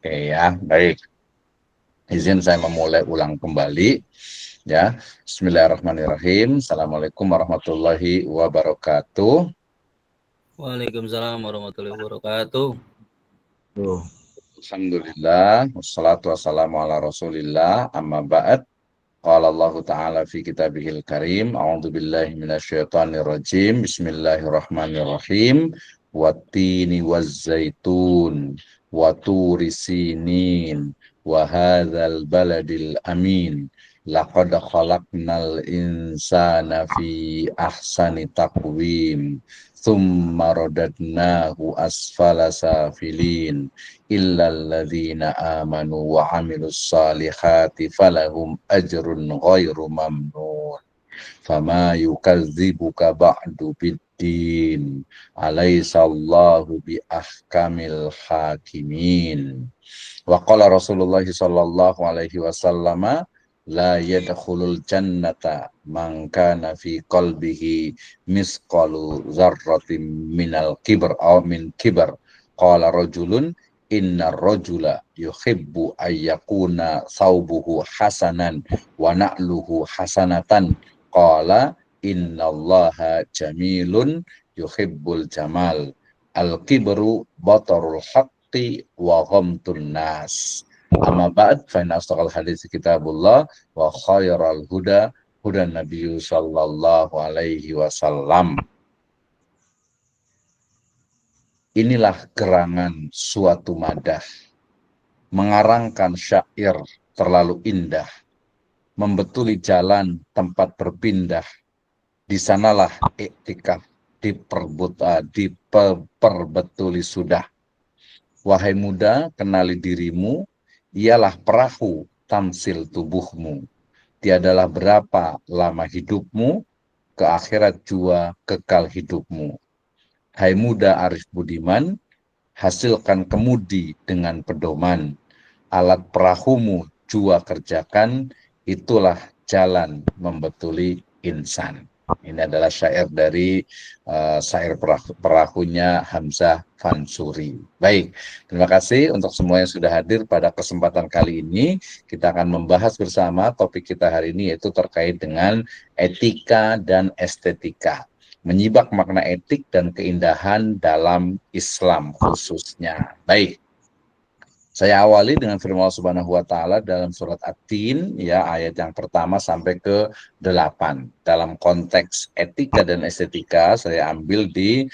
Oke ya, baik. Izin saya memulai ulang kembali. Ya, Bismillahirrahmanirrahim. Assalamualaikum warahmatullahi wabarakatuh. Waalaikumsalam warahmatullahi wabarakatuh. Alhamdulillah, wassalatu wassalamu ala rasulillah, amma ba'd. Qala Allah Ta'ala fi kitabihil karim, a'udzu billahi minasyaitonir rajim, bismillahirrahmanirrahim, wattini wazzaitun, waturi sinin, wa hadzal baladil amin, laqad khalaqnal insana fi ahsani taqwim, thumma radadnahu asfala safilin, illalladzina amanu wa amilus salihati falahum ajrun ghairu mamnun. Fama yukadzibuka ba'du biddin. Alaisallahu bi ahkamil hakimin. Wa qala Rasulullah sallallahu alaihi wasallam, la yadkhulul jannata man kana fi qalbihi misqalu dzarratin minal kibr aw min kibr. Qala rajulun inna rajula yuhibbu ayyakuna thawbuhu hasanan wa na'luhu hasanatan. Qala innallaha jamilun yuhibbul jamal. Al-kibru batarul haqqi wa ghamtun nas. Amma ba'd fa inna asdaqal hadits kitabullah wa khairal huda hudan nabiyyu sallallahu alaihi wasallam. Inilah gerangan suatu madah, mengarangkan syair terlalu indah, membetuli jalan tempat berpindah, di sanalah iktikaf diperbetuli sudah. Wahai muda, kenali dirimu, ialah perahu tamsil tubuhmu. Tiadalah berapa lama hidupmu, ke akhirat jua kekal hidupmu. Hai muda arif budiman, hasilkan kemudi dengan pedoman. Alat perahumu jua kerjakan, itulah jalan membetuli insan. Ini adalah syair dari syair perahunya Hamzah Fansuri. Baik, terima kasih untuk semua yang sudah hadir pada kesempatan kali ini. Kita akan membahas bersama topik kita hari ini, yaitu terkait dengan etika dan estetika. Menyibak makna etik dan keindahan dalam Islam khususnya. Baik, saya awali dengan firman Allah Subhanahu wa taala dalam surat At-Tin, ya, ayat yang pertama sampai ke 8. Dalam konteks etika dan estetika, saya ambil di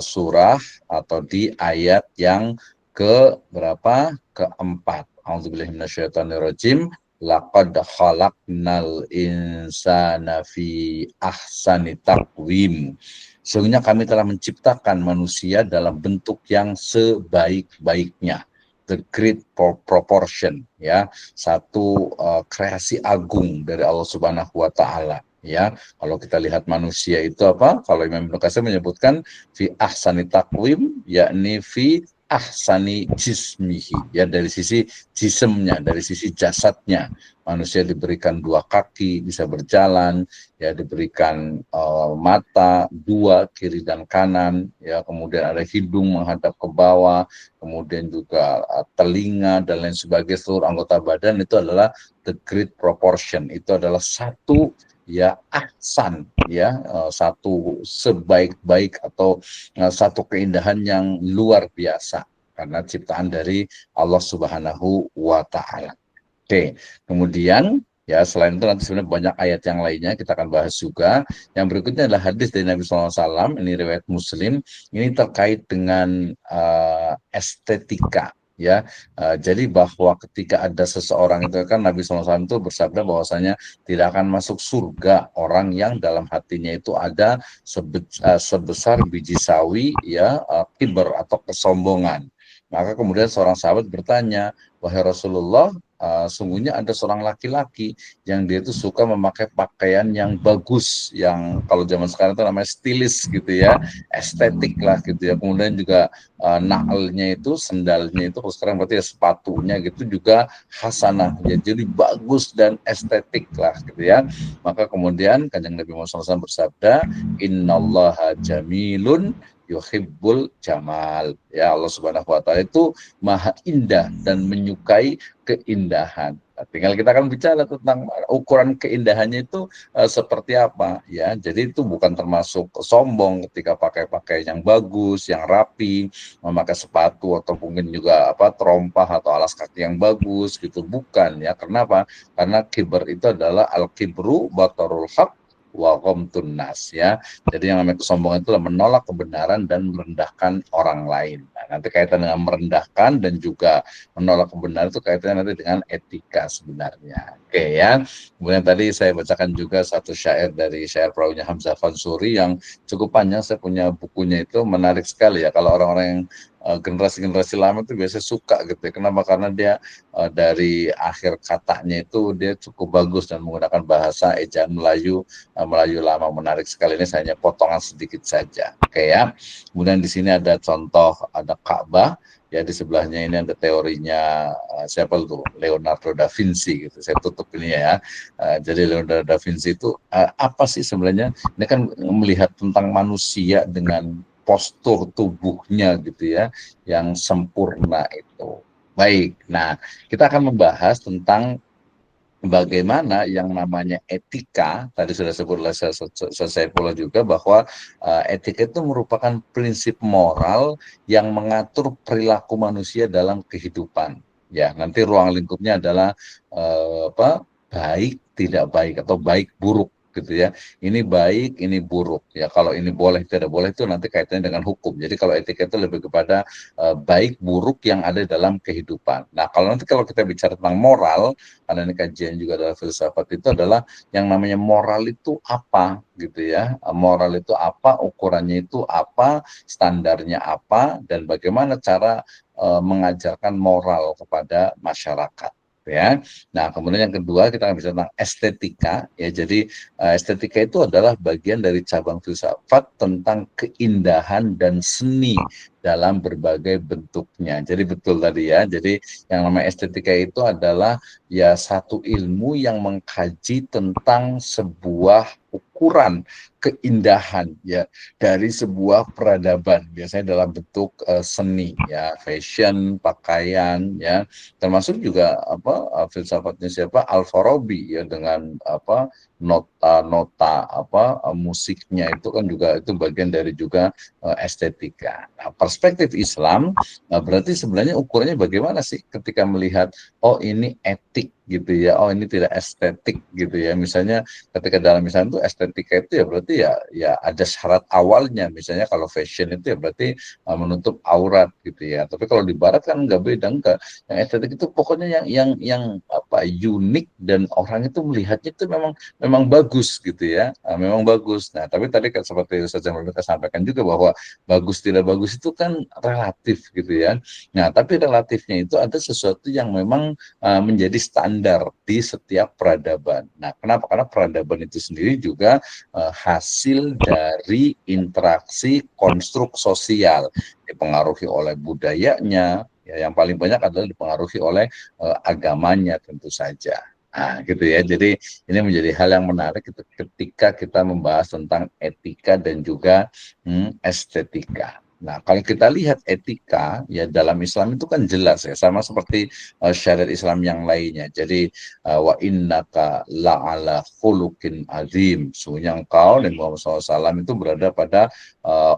surah atau di ayat yang ke berapa? Keempat. A'udzubillahi minasyaitonirrajim. Laqad khalaqnal insana fi ahsani taqwim. Sesungguhnya kami telah menciptakan manusia dalam bentuk yang sebaik-baiknya. The great proportion, ya, satu kreasi agung dari Allah Subhanahu wa taala, ya. Kalau kita lihat manusia itu apa? Kalau Imam Ibnu Katsir menyebutkan fi ahsani taqwim, yakni fi ahsani jismihi, ya, dari sisi jisemnya, dari sisi jasadnya. Manusia diberikan dua kaki, bisa berjalan, ya, diberikan mata dua, kiri dan kanan, ya, kemudian ada hidung menghadap ke bawah, kemudian juga telinga dan lain sebagainya. Seluruh anggota badan itu adalah the great proportion, itu adalah satu, ya, ahsan, ya, satu sebaik-baik atau satu keindahan yang luar biasa karena ciptaan dari Allah Subhanahu wa taala. Oke, kemudian, ya, selain itu nanti sebenarnya banyak ayat yang lainnya kita akan bahas juga. Yang berikutnya adalah hadis dari Nabi SAW, ini riwayat Muslim, ini terkait dengan estetika, ya. Jadi bahwa ketika ada seseorang itu, kan Nabi SAW itu bersabda bahwasanya tidak akan masuk surga orang yang dalam hatinya itu ada sebesar biji sawi, ya, kiber atau kesombongan. Maka kemudian seorang sahabat bertanya, wahai Rasulullah, sungguhnya ada seorang laki-laki yang dia itu suka memakai pakaian yang bagus, yang kalau zaman sekarang itu namanya stilis gitu, ya, estetik lah gitu, ya. Kemudian juga na'alnya itu, sendalnya itu, kalau sekarang berarti ya sepatunya gitu juga hasanah, ya, jadi bagus dan estetik lah gitu, ya. Maka kemudian Kanjeng Nabi Muhammad SAW bersabda, innallaha jamilun yuhibbul jamal. Ya, Allah Subhanahu wa taala itu maha indah dan menyukai keindahan. Nah, tinggal kita akan bicara tentang ukuran keindahannya itu seperti apa ya. Jadi itu bukan termasuk sombong ketika pakai pakaian yang bagus, yang rapi, memakai sepatu atau mungkin juga terompah atau alas kaki yang bagus gitu, bukan ya. Kenapa? Karena kibar itu adalah al-kibru batarul haq wa ghamtun nas ya. Jadi yang namanya kesombongan itu adalah menolak kebenaran dan merendahkan orang lain. Nah, nanti kaitan dengan merendahkan dan juga menolak kebenaran itu kaitannya nanti dengan etika sebenarnya. Oke ya. Kemudian tadi saya bacakan juga satu syair dari syair perawinya Hamzah Fansuri yang cukup panjang. Saya punya bukunya, itu menarik sekali ya. Kalau orang-orang yang generasi-generasi lama itu biasanya suka gitu ya. Kenapa? Karena dia dari akhir katanya itu dia cukup bagus dan menggunakan bahasa ejaan Melayu, Melayu lama, menarik sekali. Ini saya hanya potongan sedikit saja. Oke ya. Kemudian di sini ada contoh, ada Ka'bah. Ya, di sebelahnya ini ada teorinya siapa tuh, Leonardo da Vinci gitu. Saya tutup ini ya. Jadi Leonardo da Vinci itu apa sih sebenarnya? Ini kan melihat tentang manusia dengan postur tubuhnya gitu ya, yang sempurna itu. Baik, nah kita akan membahas tentang bagaimana yang namanya etika. Tadi sudah sebut oleh saya pula juga bahwa etika itu merupakan prinsip moral yang mengatur perilaku manusia dalam kehidupan. Ya, nanti ruang lingkupnya adalah baik, tidak baik, atau baik buruk gitu ya. Ini baik, ini buruk ya. Kalau ini boleh, tidak boleh, itu nanti kaitannya dengan hukum. Jadi kalau etika itu lebih kepada baik buruk yang ada dalam kehidupan. Nah, kalau kita bicara tentang moral, karena ini kajian juga adalah filsafat, itu adalah yang namanya moral itu apa gitu ya. Moral itu apa, ukurannya itu apa, standarnya apa, dan bagaimana cara mengajarkan moral kepada masyarakat ya. Nah, kemudian yang kedua kita akan bicara tentang estetika ya. Jadi estetika itu adalah bagian dari cabang filsafat tentang keindahan dan seni dalam berbagai bentuknya. Jadi betul tadi ya. Jadi yang namanya estetika itu adalah ya satu ilmu yang mengkaji tentang sebuah ukuran keindahan ya dari sebuah peradaban, biasanya dalam bentuk seni ya, fashion, pakaian ya, termasuk juga filsafatnya siapa, Al-Farabi ya, dengan nota-nota musiknya itu kan juga itu bagian dari juga estetika. Nah, perspektif Islam berarti sebenarnya ukurannya bagaimana sih ketika melihat oh ini etik gitu ya, oh ini tidak estetik gitu ya. Misalnya ketika dalam misalnya itu estetika itu ya berarti ya ada syarat awalnya. Misalnya kalau fashion itu ya berarti menutup aurat gitu ya. Tapi kalau di barat kan nggak beda, enggak. Yang estetik itu pokoknya yang unik dan orang itu melihatnya itu memang bagus gitu ya. Memang bagus. Nah, tapi tadi kan seperti Ustaz Jamal sampaikan juga bahwa bagus tidak bagus itu kan relatif gitu ya. Nah, tapi relatifnya itu ada sesuatu yang memang menjadi standar di setiap peradaban. Nah, kenapa? Karena peradaban itu sendiri juga hasil dari interaksi konstruk sosial, dipengaruhi oleh budayanya, ya, yang paling banyak adalah dipengaruhi oleh agamanya tentu saja. Nah, gitu ya. Jadi ini menjadi hal yang menarik ketika kita membahas tentang etika dan juga estetika. Nah, kalau kita lihat etika ya dalam Islam itu kan jelas ya, sama seperti syariat Islam yang lainnya. Jadi wa innaka la'ala khuluqin azim. Sungguhnya engkau dan Muhammad SAW itu berada pada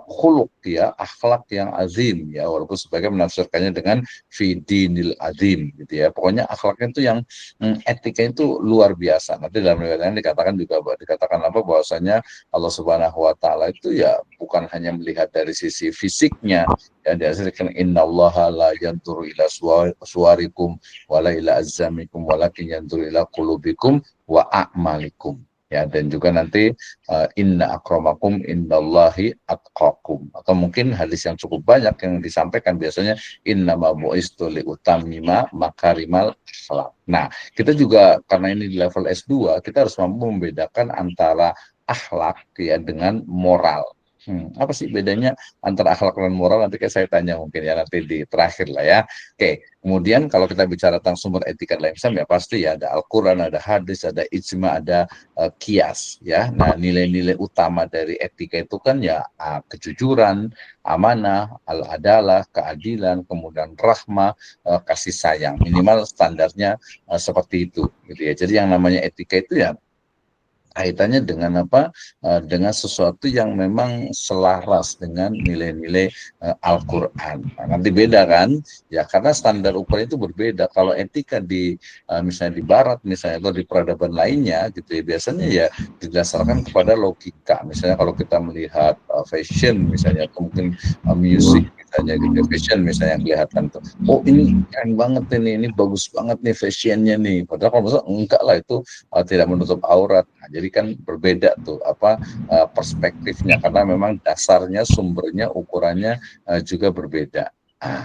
khuluq ya, akhlak yang azim ya, walaupun sebagian menafsirkannya dengan fidinil azim gitu ya. Pokoknya akhlaknya itu yang etika itu luar biasa. Nanti dalam riwayatnya dikatakan bahwasanya Allah Subhanahu wa taala itu ya bukan hanya melihat dari sisi fisiknya, ya dihasilkan innallaha la yanzuru ila suwarikum wala ila azzamikum walakin yanzuru ila qulubikum wa a'malikum. Ya, dan juga nanti inna akramakum indallahi atqakum, atau mungkin hadis yang cukup banyak yang disampaikan biasanya inna ma bu'istu li utammima makarimal akhlak. Nah, kita juga karena ini di level S2, kita harus mampu membedakan antara akhlak ya dengan moral. Apa sih bedanya antara akhlak dan moral? Nanti kayak saya tanya mungkin ya nanti di terakhir lah ya. Oke, kemudian kalau kita bicara tentang sumber etika dalam Islam ya pasti ya ada Al-Quran, ada hadis, ada ijma, ada kias ya. Nah nilai-nilai utama dari etika itu kan ya kejujuran, amanah, al-adalah, keadilan, kemudian rahmah, kasih sayang. Minimal standarnya seperti itu gitu ya. Jadi yang namanya etika itu ya kaitannya dengan apa? Dengan sesuatu yang memang selaras dengan nilai-nilai Al-Quran. Nah, nanti beda kan? Ya karena standar ukuran itu berbeda. Kalau etika di misalnya di Barat misalnya atau di peradaban lainnya gitu ya biasanya ya didasarkan kepada logika. Misalnya kalau kita melihat fashion misalnya atau mungkin music misalnya gitu ya, fashion misalnya yang kelihatan tuh, oh ini keren banget ini bagus banget nih fashionnya nih. Padahal kalau misalnya enggak lah itu tidak menutup aurat. Nah, jadi kan berbeda tuh apa perspektifnya karena memang dasarnya, sumbernya, ukurannya juga berbeda.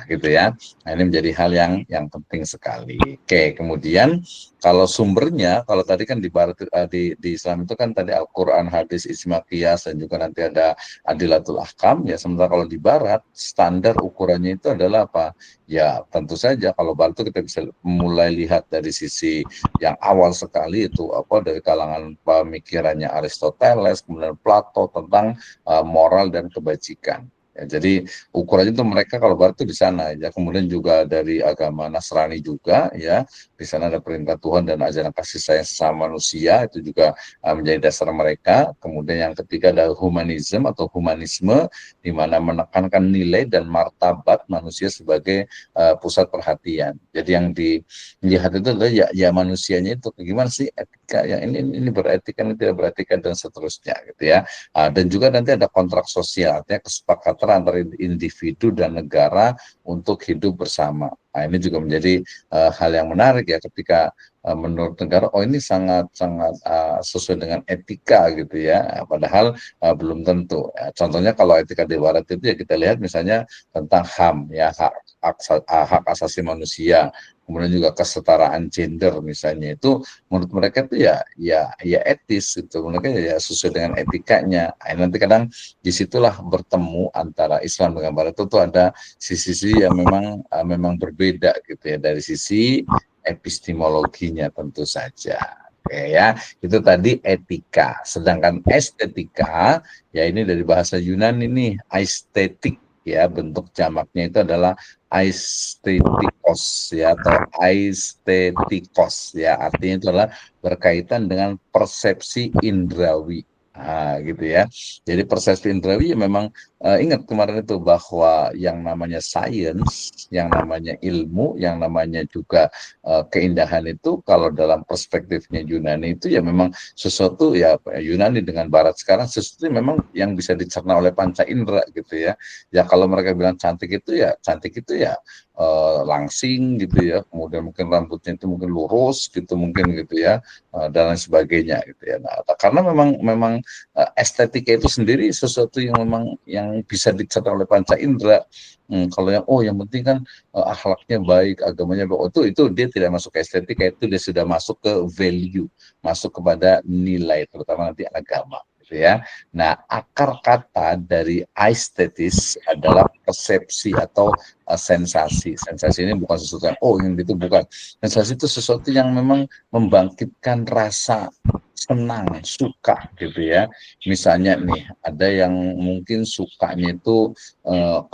Gitu ya. Nah, ini menjadi hal yang penting sekali. Oke, kemudian kalau sumbernya, kalau tadi kan di Barat di Islam itu kan tadi Al-Qur'an, hadis, ijma, qiyas dan juga nanti ada adilatul ahkam ya. Sementara kalau di Barat standar ukurannya itu adalah apa? Ya, tentu saja kalau Barat itu kita bisa mulai lihat dari sisi yang awal sekali itu apa dari kalangan pemikirannya Aristoteles, kemudian Plato tentang moral dan kebajikan. Ya, jadi ukurannya itu mereka kalau Barat itu di sana ya. Kemudian juga dari agama Nasrani juga ya. Di sana ada perintah Tuhan dan ajaran kasih sayang sesama manusia itu juga menjadi dasar mereka. Kemudian yang ketiga ada humanisme atau humanisme di mana menekankan nilai dan martabat manusia sebagai pusat perhatian. Jadi yang dilihat itu adalah ya manusianya itu gimana sih etika yang ini beretika ini tidak beretika dan seterusnya gitu ya. Dan juga nanti ada kontrak sosial artinya kesepakatan antara individu dan negara untuk hidup bersama. Nah, ini juga menjadi hal yang menarik ya ketika menurut negara oh ini sangat sangat sesuai dengan etika gitu ya. Padahal belum tentu. Ya, contohnya kalau etika di Barat itu ya kita lihat misalnya tentang HAM ya hak asasi manusia, kemudian juga kesetaraan gender misalnya itu menurut mereka itu ya etis gitu mereka ya sesuai dengan etikanya. Nah, nanti kadang disitulah bertemu antara Islam dengan Barat itu tuh ada sisi-sisi yang memang berbeda gitu ya dari sisi epistemologinya tentu saja. Oke ya, itu tadi etika. Sedangkan estetika, ya ini dari bahasa Yunani nih, estetik ya bentuk jamaknya itu adalah aesthetikos ya atau aesthetikos ya artinya itu adalah berkaitan dengan persepsi indrawi gitu ya. Jadi persepsi indrawi ya memang ingat kemarin itu bahwa yang namanya sains, yang namanya ilmu, yang namanya juga keindahan itu kalau dalam perspektifnya Yunani itu ya memang sesuatu ya Yunani dengan Barat sekarang sesuatu yang memang yang bisa dicerna oleh panca indera gitu ya. Ya kalau mereka bilang cantik itu ya langsing gitu ya, kemudian mungkin rambutnya itu mungkin lurus gitu mungkin gitu ya, dan lain sebagainya gitu ya. Nah, karena memang estetika itu sendiri sesuatu yang memang yang bisa dicerna oleh panca indera. Kalau yang penting kan akhlaknya baik, agamanya baik, itu dia tidak masuk ke estetika, itu dia sudah masuk ke value, masuk kepada nilai, terutama nanti agama. Gitu ya. Nah, akar kata dari aesthetis adalah persepsi atau sensasi. Sensasi ini bukan sesuatu yang itu bukan. Sensasi itu sesuatu yang memang membangkitkan rasa senang, suka gitu ya. Misalnya nih, ada yang mungkin sukanya itu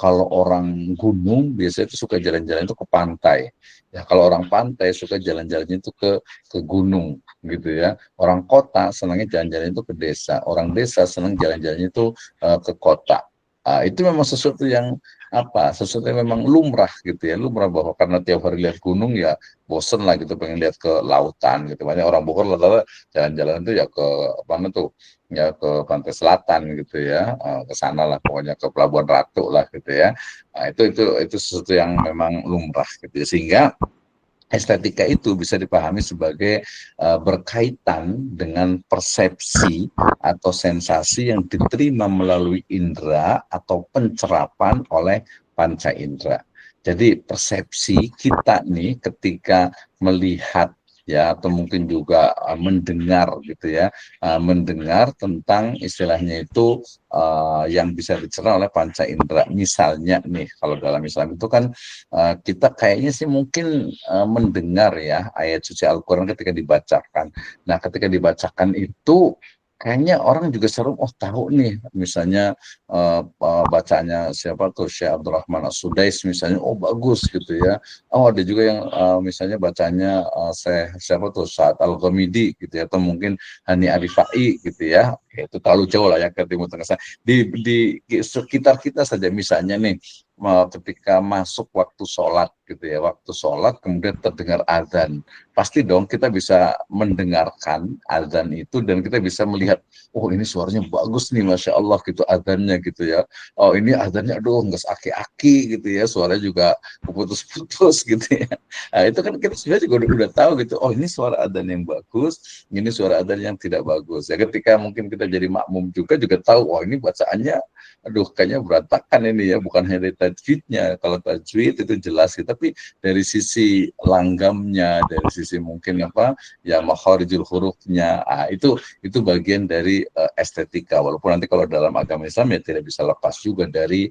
kalau orang gunung biasanya itu suka jalan-jalan itu ke pantai. Ya, kalau orang pantai suka jalan-jalannya itu ke gunung gitu ya. Orang kota senangnya jalan-jalan itu ke desa. Orang desa senang jalan-jalannya itu ke kota. Itu memang sesuatu yang sesuatu yang memang lumrah gitu ya, lumrah bahwa karena tiap hari lihat gunung ya bosen lah gitu, pengen lihat ke lautan gitu. Banyak orang Bogor lah jalan-jalan itu ya ke mana tuh ya ke pantai selatan gitu ya, ke sana lah pokoknya ke Pelabuhan Ratu lah gitu ya. Nah, itu sesuatu yang memang lumrah gitu ya. Sehingga estetika itu bisa dipahami sebagai berkaitan dengan persepsi atau sensasi yang diterima melalui indera atau pencerapan oleh panca indera. Jadi persepsi kita nih ketika melihat ya, atau mungkin juga mendengar gitu ya, mendengar tentang istilahnya itu yang bisa dicerna oleh panca indera. Misalnya nih, kalau dalam Islam itu kan kita kayaknya sih mungkin mendengar ya ayat suci Al-Quran ketika dibacakan. Nah, ketika dibacakan itu kayaknya orang juga seru, oh tahu nih, misalnya bacaannya siapa tuh, Syekh Abdurrahman As-Sudais misalnya, oh bagus gitu ya. Oh, ada juga yang misalnya bacanya siapa tuh, Sa'ad Al-Ghamidi gitu ya, atau mungkin Hani Arifai gitu ya. Itu terlalu jauh lah ya ke Timur Tengah sana. Di sekitar kita saja misalnya nih, ketika masuk waktu sholat gitu ya, waktu sholat kemudian terdengar azan, pasti dong kita bisa mendengarkan azan itu dan kita bisa melihat, oh ini suaranya bagus nih, masya Allah gitu azannya gitu ya. Oh ini azannya, aduh nggak aki-aki gitu ya, suaranya juga putus-putus gitu ya. Nah, itu kan kita sebenarnya juga udah tahu gitu, oh ini suara adzan yang bagus, ini suara adzan yang tidak bagus. Ya ketika mungkin kita jadi makmum juga tahu, oh ini bacaannya, aduh kayaknya berantakan ini ya, bukan hanya dari tajwidnya. Kalau tajwid itu jelas sih, tapi dari sisi langgamnya, dari sisi mungkin apa ya makharijul hurufnya, itu bagian dari estetika. Walaupun nanti kalau dalam agama Islam ya tidak bisa lepas juga dari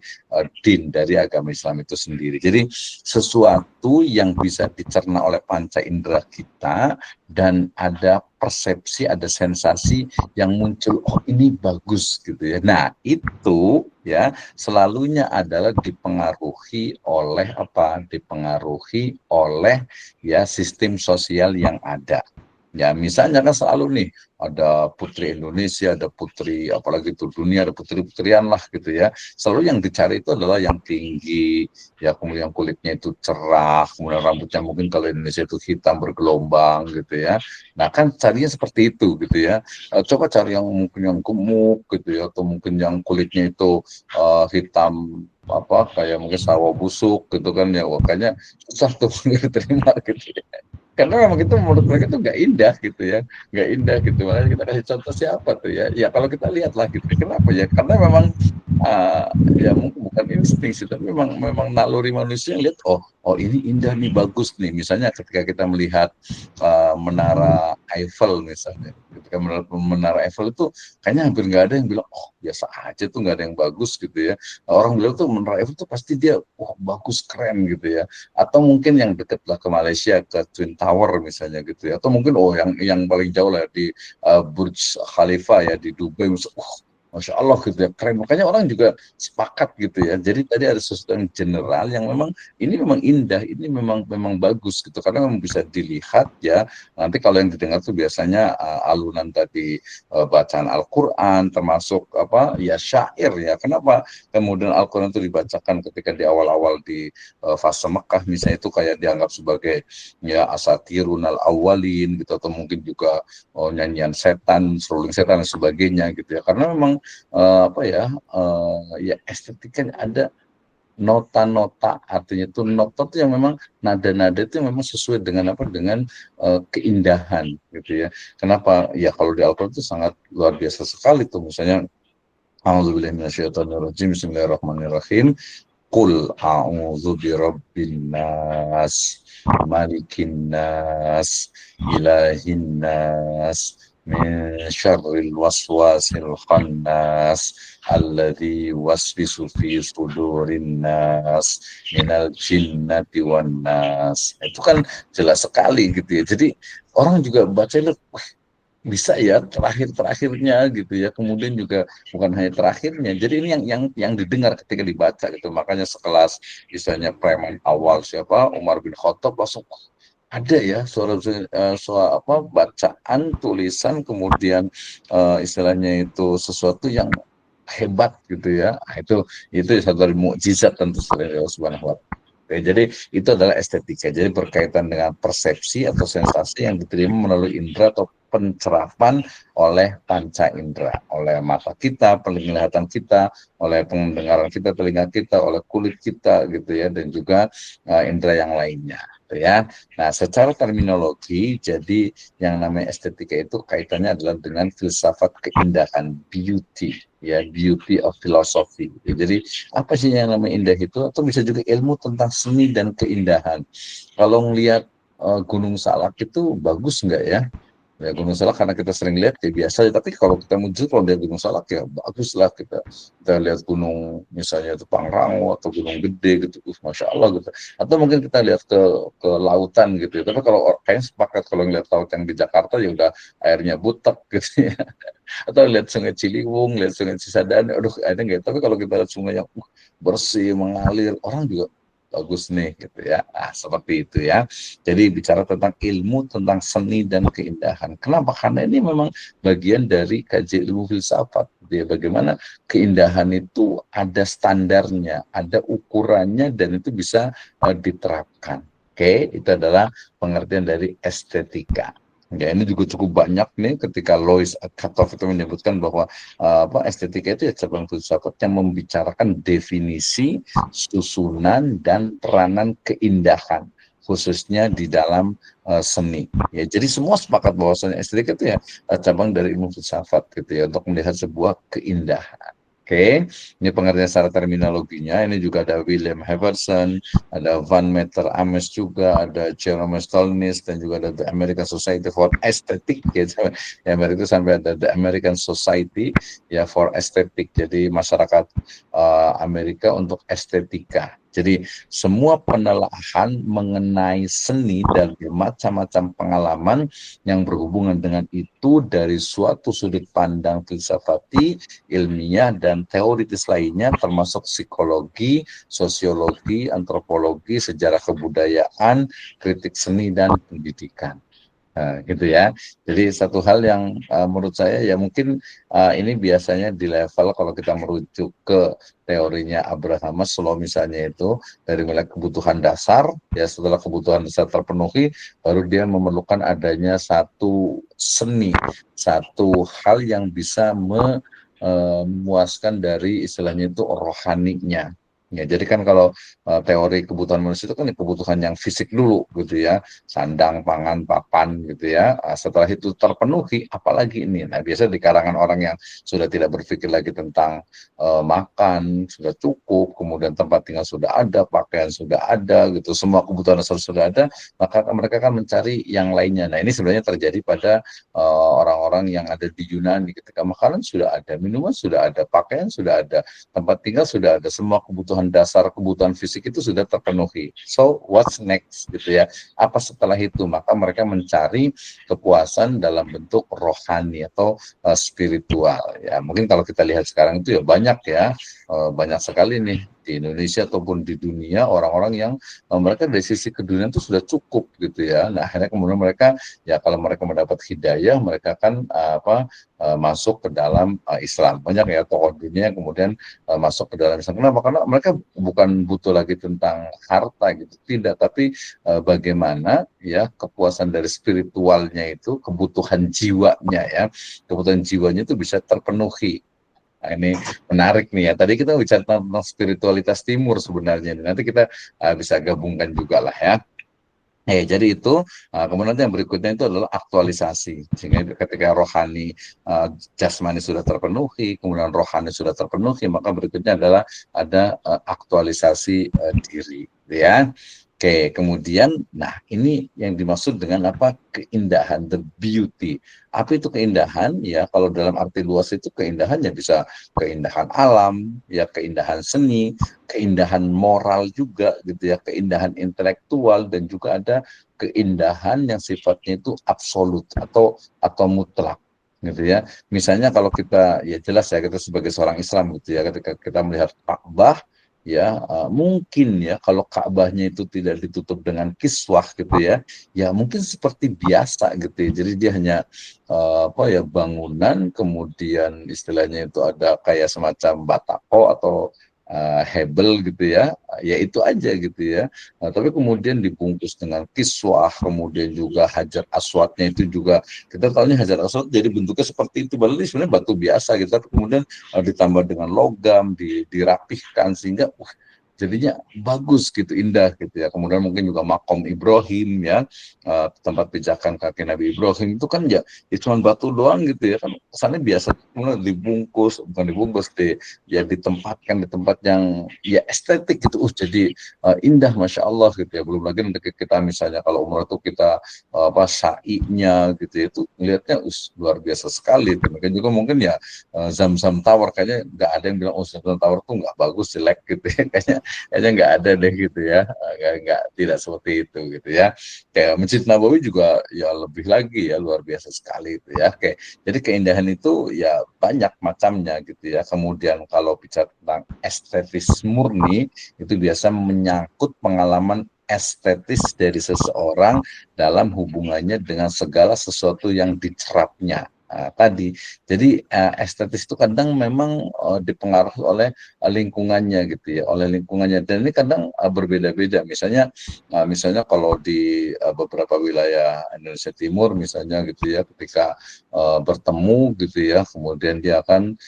din, dari agama Islam itu sendiri. Jadi sesuatu yang bisa dicerna oleh panca indera kita dan ada persepsi, ada sensasi yang muncul, oh ini bagus gitu ya. Nah itu ya selalunya adalah dipengaruhi oleh apa? Dipengaruhi oleh ya sistem sosial yang ada. Ya misalnya kan selalu nih ada putri Indonesia, ada putri apalagi itu dunia, ada putri-putrian lah gitu ya. Selalu yang dicari itu adalah yang tinggi, ya kemudian kulitnya itu cerah, kemudian rambutnya mungkin kalau Indonesia itu hitam bergelombang gitu ya. Nah kan carinya seperti itu gitu ya. Coba cari yang mungkin yang gemuk gitu ya, atau mungkin yang kulitnya itu hitam apa kayak mungkin sawah busuk gitu kan ya, makanya susah tuh diterima gitu ya. Karena memang itu menurut mereka tuh nggak indah gitu ya, nggak indah gitu. Makanya kita kasih contoh siapa tuh ya, ya kalau kita lihat lah gitu. Kenapa ya? Karena memang uh, ya mungkin bukan insting sih, tapi memang naluri manusia yang lihat, oh ini indah nih, bagus nih. Misalnya ketika kita melihat menara Eiffel misalnya, ketika menara Eiffel itu kayaknya hampir nggak ada yang bilang, oh biasa aja tuh, nggak ada yang bagus gitu ya. Orang bilang tuh menara Eiffel tuh pasti dia, wah bagus, keren gitu ya. Atau mungkin yang dekat lah ke Malaysia, ke Twin Tower misalnya gitu ya. Atau mungkin yang paling jauh lah di Burj Khalifa ya di Dubai misalnya, Masya Allah gitu ya, keren. Makanya orang juga sepakat gitu ya. Jadi tadi ada sesuatu yang general yang memang ini memang indah, ini memang bagus gitu. Karena memang bisa dilihat ya. Nanti kalau yang didengar tuh biasanya alunan tadi bacaan Al-Quran, termasuk apa ya syair ya. Kenapa kemudian Al-Quran itu dibacakan ketika di awal-awal di fase Mekah misalnya, itu kayak dianggap sebagai ya asatirunal awalin gitu, atau mungkin juga nyanyian setan, seruling setan dan sebagainya gitu ya. Karena memang apa ya ya estetikanya ada nota-nota, artinya itu nota itu yang memang nada-nada itu yang memang sesuai dengan apa, dengan keindahan gitu ya. Kenapa ya, kalau di Al-Quran itu sangat luar biasa sekali tuh, misalnya A'udzubillahi minasyaitonirrajim, bismillahirrahmanirrahim. Qul a'udzu birabbin nas, malikin nas, ilahin nas, min syarril waswasil khannas, alladzi waswisu fi sudurin nas, minal jinnati wan nas. Itu kan jelas sekali gitu ya. Jadi orang juga baca itu, bisa ya terakhir-terakhirnya gitu ya, kemudian juga bukan hanya terakhirnya, jadi ini yang didengar ketika dibaca gitu. Makanya sekelas misalnya preman awal siapa Umar bin Khattab langsung, ada ya suara apa, bacaan tulisan, kemudian istilahnya itu sesuatu yang hebat gitu ya. Nah, itu satu dari mukjizat tentu saja Allah Subhanahu wa Ta'ala. Oke, jadi itu adalah estetika. Jadi berkaitan dengan persepsi atau sensasi yang diterima melalui indera atau pencerapan oleh panca indera, oleh mata kita, penglihatan kita, oleh pendengaran kita, telinga kita, oleh kulit kita gitu ya, dan juga indera yang lainnya gitu ya. Nah, secara terminologi, jadi yang namanya estetika itu kaitannya adalah dengan filsafat keindahan, beauty, ya, beauty of philosophy. Jadi apa sih yang namanya indah itu? Atau bisa juga ilmu tentang seni dan keindahan. Kalau ngelihat Gunung Salak itu bagus nggak ya? Ya Gunung Salak karena kita sering lihat ya biasa aja. Tapi kalau kita muncul kalau lihat Gunung Salak ya bagus lah kita lihat gunung misalnya itu Pangrango atau Gunung Gede gitu, masya Allah gitu. Atau mungkin kita lihat ke lautan gitu. Ya. Tapi kalau kayaknya sepakat kalau ngeliat laut yang di Jakarta ya udah airnya butek gitu ya. Atau lihat Sungai Ciliwung, lihat Sungai Cisadane, aduh ada nggak? Tapi kalau kita lihat sungai yang bersih mengalir, orang juga bagus nih gitu ya. Nah, seperti itu ya. Jadi bicara tentang ilmu, tentang seni dan keindahan. Kenapa? Karena ini memang bagian dari kajian ilmu filsafat. Gitu ya. Bagaimana keindahan itu ada standarnya, ada ukurannya, dan itu bisa diterapkan. Oke, itu adalah pengertian dari estetika. Ya, ini juga cukup banyak nih ketika Lois Katov itu menyebutkan bahwa estetika itu ya cabang filsafat yang membicarakan definisi, susunan, dan peranan keindahan khususnya di dalam seni. Ya, jadi semua sepakat bahwasanya estetika itu ya cabang dari ilmu filsafat gitu ya untuk melihat sebuah keindahan. Oke, ini pengertian secara terminologinya. Ini juga ada William Haverson, ada Van Meter Ames juga, ada Jerome Stolnitz, dan juga ada The American Society for Aesthetic. Ya, di Amerika itu sampai ada The American Society ya for Aesthetic. Jadi masyarakat Amerika untuk estetika. Jadi semua penelaahan mengenai seni dan bermacam-macam pengalaman yang berhubungan dengan itu dari suatu sudut pandang filsafati, ilmiah, dan teoritis lainnya termasuk psikologi, sosiologi, antropologi, sejarah kebudayaan, kritik seni, dan pendidikan. Nah, gitu ya. Jadi satu hal yang menurut saya ya mungkin ini biasanya di level kalau kita merujuk ke teorinya Abraham Maslow misalnya itu dari mulai kebutuhan dasar ya setelah kebutuhan dasar terpenuhi baru dia memerlukan adanya satu seni, satu hal yang bisa memuaskan dari istilahnya itu rohaninya. Ya, jadi kan kalau teori kebutuhan manusia itu kan kebutuhan yang fisik dulu gitu ya, sandang, pangan, papan gitu ya. Setelah itu terpenuhi, apalagi ini. Nah, biasa di karangan orang yang sudah tidak berpikir lagi tentang makan, sudah cukup, kemudian tempat tinggal sudah ada, pakaian sudah ada gitu, semua kebutuhan dasar sudah ada, maka mereka akan mencari yang lainnya. Nah, ini sebenarnya terjadi pada orang-orang yang ada di Yunani ketika makanan sudah ada, minuman sudah ada, pakaian sudah ada, tempat tinggal sudah ada, semua kebutuhan dasar, kebutuhan fisik itu sudah terpenuhi. So, what's next gitu ya? Apa setelah itu? Maka mereka mencari kepuasan dalam bentuk rohani atau spiritual. Ya, mungkin kalau kita lihat sekarang itu ya banyak sekali nih di Indonesia ataupun di dunia orang-orang yang mereka dari sisi keduniaan itu sudah cukup gitu ya. Nah, akhirnya kemudian mereka ya kalau mereka mendapat hidayah, mereka akan masuk ke dalam Islam. Banyak ya tokoh dunia yang kemudian masuk ke dalam Islam. Kenapa? Karena mereka bukan butuh lagi tentang harta gitu, tidak, tapi bagaimana ya kepuasan dari spiritualnya itu, kebutuhan jiwanya ya, kebutuhan jiwanya itu bisa terpenuhi. Nah, ini menarik nih ya. Tadi kita bicara tentang spiritualitas timur sebenarnya. Nanti kita bisa gabungkan juga lah ya. Jadi itu kemudian yang berikutnya itu adalah aktualisasi. Sehingga ketika rohani jasmani sudah terpenuhi, kemudian rohani sudah terpenuhi, maka berikutnya adalah ada aktualisasi diri, ya. Oke, kemudian, nah ini yang dimaksud dengan apa? Keindahan, the beauty. Apa itu keindahan? Ya, kalau dalam arti luas itu keindahan ya bisa keindahan alam, ya keindahan seni, keindahan moral juga gitu ya, keindahan intelektual, dan juga ada keindahan yang sifatnya itu absolut atau mutlak gitu ya. Misalnya kalau kita ya jelas ya kita sebagai seorang Islam gitu ya ketika kita melihat Ka'bah ya mungkin ya kalau Ka'bahnya itu tidak ditutup dengan kiswah gitu ya mungkin seperti biasa gitu ya. Jadi dia hanya bangunan kemudian istilahnya itu ada kayak semacam batako atau hebel gitu ya itu aja gitu ya. Nah, tapi kemudian dibungkus dengan kiswah, kemudian juga hajar aswadnya itu juga kita tahunya hajar aswad jadi bentuknya seperti itu, padahal ini sebenarnya batu biasa gitu, tapi kemudian ditambah dengan logam, dirapihkan sehingga jadinya bagus gitu, indah gitu ya. Kemudian mungkin juga makom Ibrahim ya, tempat pijakan kaki Nabi Ibrahim itu kan ya, cuma batu doang gitu ya kan, kesannya biasa, kemudian dibungkus, bukan dibungkus, ya ditempatkan di tempat yang ya estetik gitu, jadi indah, masya Allah gitu ya. Belum lagi nanti kita misalnya kalau umrah tuh kita apa sa'inya gitu ya, itu melihatnya luar biasa sekali. Demikian juga mungkin ya Zam-Zam Tower, kayaknya nggak ada yang bilang oh Zam-Zam Tower tuh nggak bagus, jelek gitu ya. Kayaknya nggak ada deh gitu ya. Nggak, tidak seperti itu gitu ya. Kayak Masjid Nabawi juga ya lebih lagi ya, luar biasa sekali itu ya. Kayak jadi keindahan itu ya banyak macamnya gitu ya. Kemudian kalau bicara tentang estetis murni, itu biasa menyangkut pengalaman estetis dari seseorang dalam hubungannya dengan segala sesuatu yang dicerapnya. Tadi, jadi estetis itu kadang memang dipengaruhi oleh lingkungannya gitu ya, oleh lingkungannya. Dan ini kadang berbeda-beda. Misalnya kalau di beberapa wilayah Indonesia Timur misalnya gitu ya, ketika bertemu gitu ya, kemudian dia akan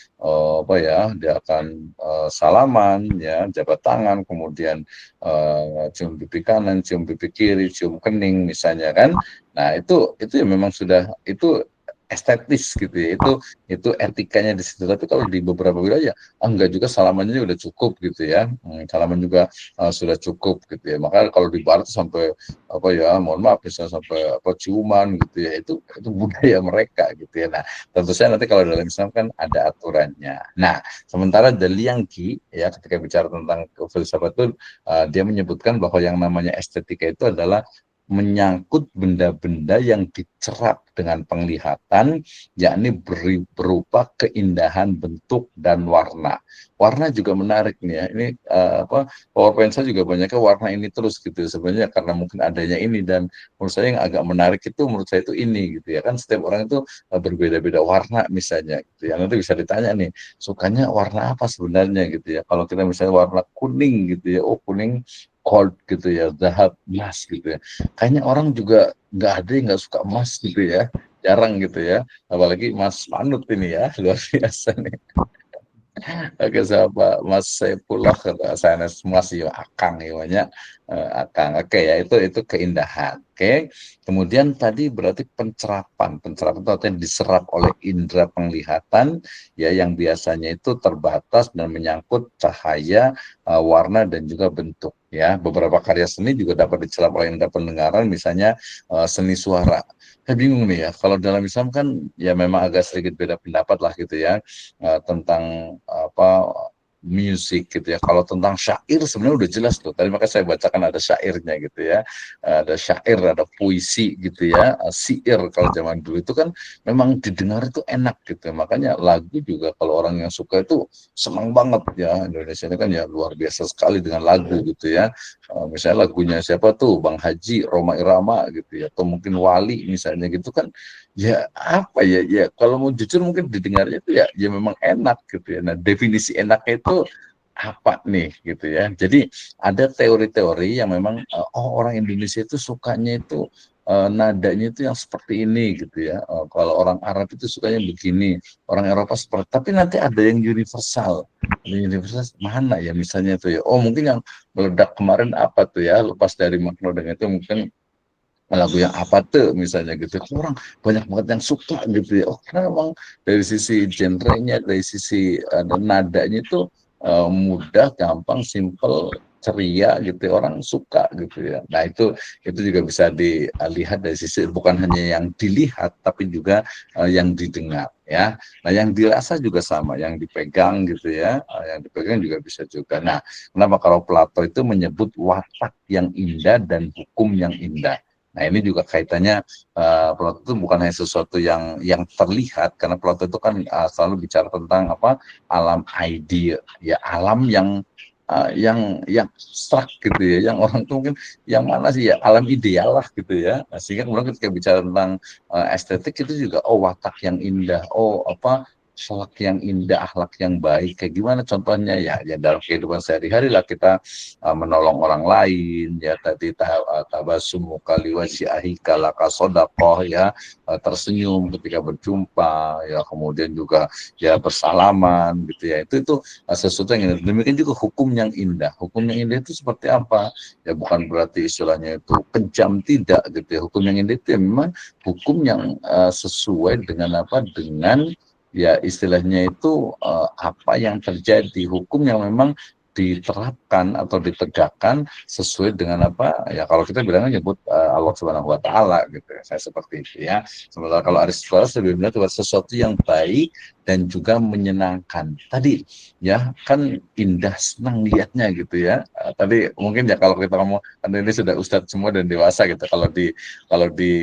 dia akan salaman ya, jabat tangan, kemudian cium pipi kanan, cium pipi kiri, cium kening misalnya kan. Nah, itu ya memang sudah itu estetis gitu ya, itu etikanya di situ. Tapi kalau di beberapa wilayah enggak, juga salamannya udah cukup gitu ya. Salaman juga sudah cukup gitu ya. Maka kalau di barat sampai apa ya, mohon maaf, bisa sampai apa ciuman gitu ya, itu budaya mereka gitu ya. Nah, tentu saja nanti kalau dalam Islam kan ada aturannya. Nah, sementara Daliangki ya, ketika bicara tentang filsafat itu dia menyebutkan bahwa yang namanya estetika itu adalah menyangkut benda-benda yang dicerap dengan penglihatan, yakni berupa keindahan bentuk dan warna. Warna juga menarik nih ya. Ini PowerPoint saya juga banyaknya warna ini terus gitu. Sebenarnya karena mungkin adanya ini, dan menurut saya yang agak menarik itu, menurut saya itu ini gitu ya kan. Setiap orang itu berbeda-beda warna misalnya gitu ya. Nanti bisa ditanya nih, sukanya warna apa sebenarnya gitu ya. Kalau kita misalnya warna kuning gitu ya, oh kuning gold gitu ya, zahab, emas gitu ya. Kayaknya orang juga nggak ada yang nggak suka emas gitu ya, jarang gitu ya. Apalagi Mas Manut ini ya, luar biasa nih. Oke, sahabat Mas Saifullah, kata saya masih akang ya banyak, akang. Oke ya, itu keindahan. Oke. Kemudian tadi berarti pencerapan itu artinya diserap oleh indera penglihatan ya, yang biasanya itu terbatas dan menyangkut cahaya, warna dan juga bentuk ya. Beberapa karya seni juga dapat diserap oleh indera pendengaran, misalnya seni suara. Saya bingung nih ya, kalau dalam Islam kan ya memang agak sedikit beda pendapat lah gitu ya, tentang apa musik gitu ya. Kalau tentang syair sebenarnya udah jelas tuh. Tadi makanya saya bacakan ada syairnya gitu ya. Ada syair, ada puisi gitu ya. Syair kalau zaman dulu itu kan memang didengar itu enak gitu. Makanya lagu juga kalau orang yang suka itu senang banget ya. Indonesia ini kan ya luar biasa sekali dengan lagu gitu ya. Misalnya lagunya siapa tuh, Bang Haji, Rhoma Irama gitu ya. Atau mungkin Wali misalnya gitu kan. Ya apa ya, ya kalau mau jujur mungkin didengarnya itu ya memang enak gitu ya. Nah, definisi enaknya itu apa nih gitu ya. Jadi ada teori-teori yang memang orang Indonesia itu sukanya itu nadanya itu yang seperti ini gitu ya. Kalau orang Arab itu sukanya begini, orang Eropa seperti, tapi nanti ada yang universal. Ada universal mana ya misalnya tuh ya. Oh, mungkin yang meledak kemarin apa tuh ya, lepas dari makna dengan itu mungkin lagu yang apa tuh misalnya gitu, orang banyak banget yang suka gitu ya. Oh, karena memang dari sisi genrenya, dari sisi nadanya itu mudah, gampang, simple, ceria gitu ya. Orang suka gitu ya. Nah, itu juga bisa dilihat dari sisi bukan hanya yang dilihat tapi juga yang didengar ya. Nah, yang dirasa juga sama, yang dipegang gitu ya. Yang dipegang juga bisa juga. Nah, kenapa kalau Plato itu menyebut watak yang indah dan hukum yang indah? Nah, ini juga kaitannya, Plato itu bukan hanya sesuatu yang terlihat, karena Plato itu kan selalu bicara tentang apa, alam ide ya, alam yang abstrak gitu ya, yang orang tuh mungkin yang mana sih ya, alam ideal lah gitu ya. Sehingga kemudian ketika bicara tentang estetik itu juga, oh watak yang indah, oh apa, akhlak yang indah, akhlak yang baik. Kayak gimana contohnya ya? Ya dalam kehidupan sehari-hari lah kita menolong orang lain, ya tadi tabasumu kali wajhihi laka sodakoh ya, tersenyum ketika berjumpa, ya kemudian juga ya bersalaman gitu ya. Itu sesuatu yang indah. Demikian juga hukum yang indah. Hukum yang indah itu seperti apa? Ya bukan berarti istilahnya itu kejam, tidak gitu ya. Hukum yang indah itu ya memang hukum yang sesuai dengan apa? Dengan ya istilahnya itu apa yang terjadi, hukum yang memang diterapkan atau ditegakkan sesuai dengan apa ya, kalau kita bilangnya nyebut Allah Subhanahu wa taala gitu ya. Saya seperti itu ya. Sementara kalau Aristoteles lebih melihat sesuatu yang baik dan juga menyenangkan. Tadi ya kan indah, senang lihatnya gitu ya. Tadi mungkin ya kalau kita ngomong kan ini sudah ustadz semua dan dewasa gitu. Kalau di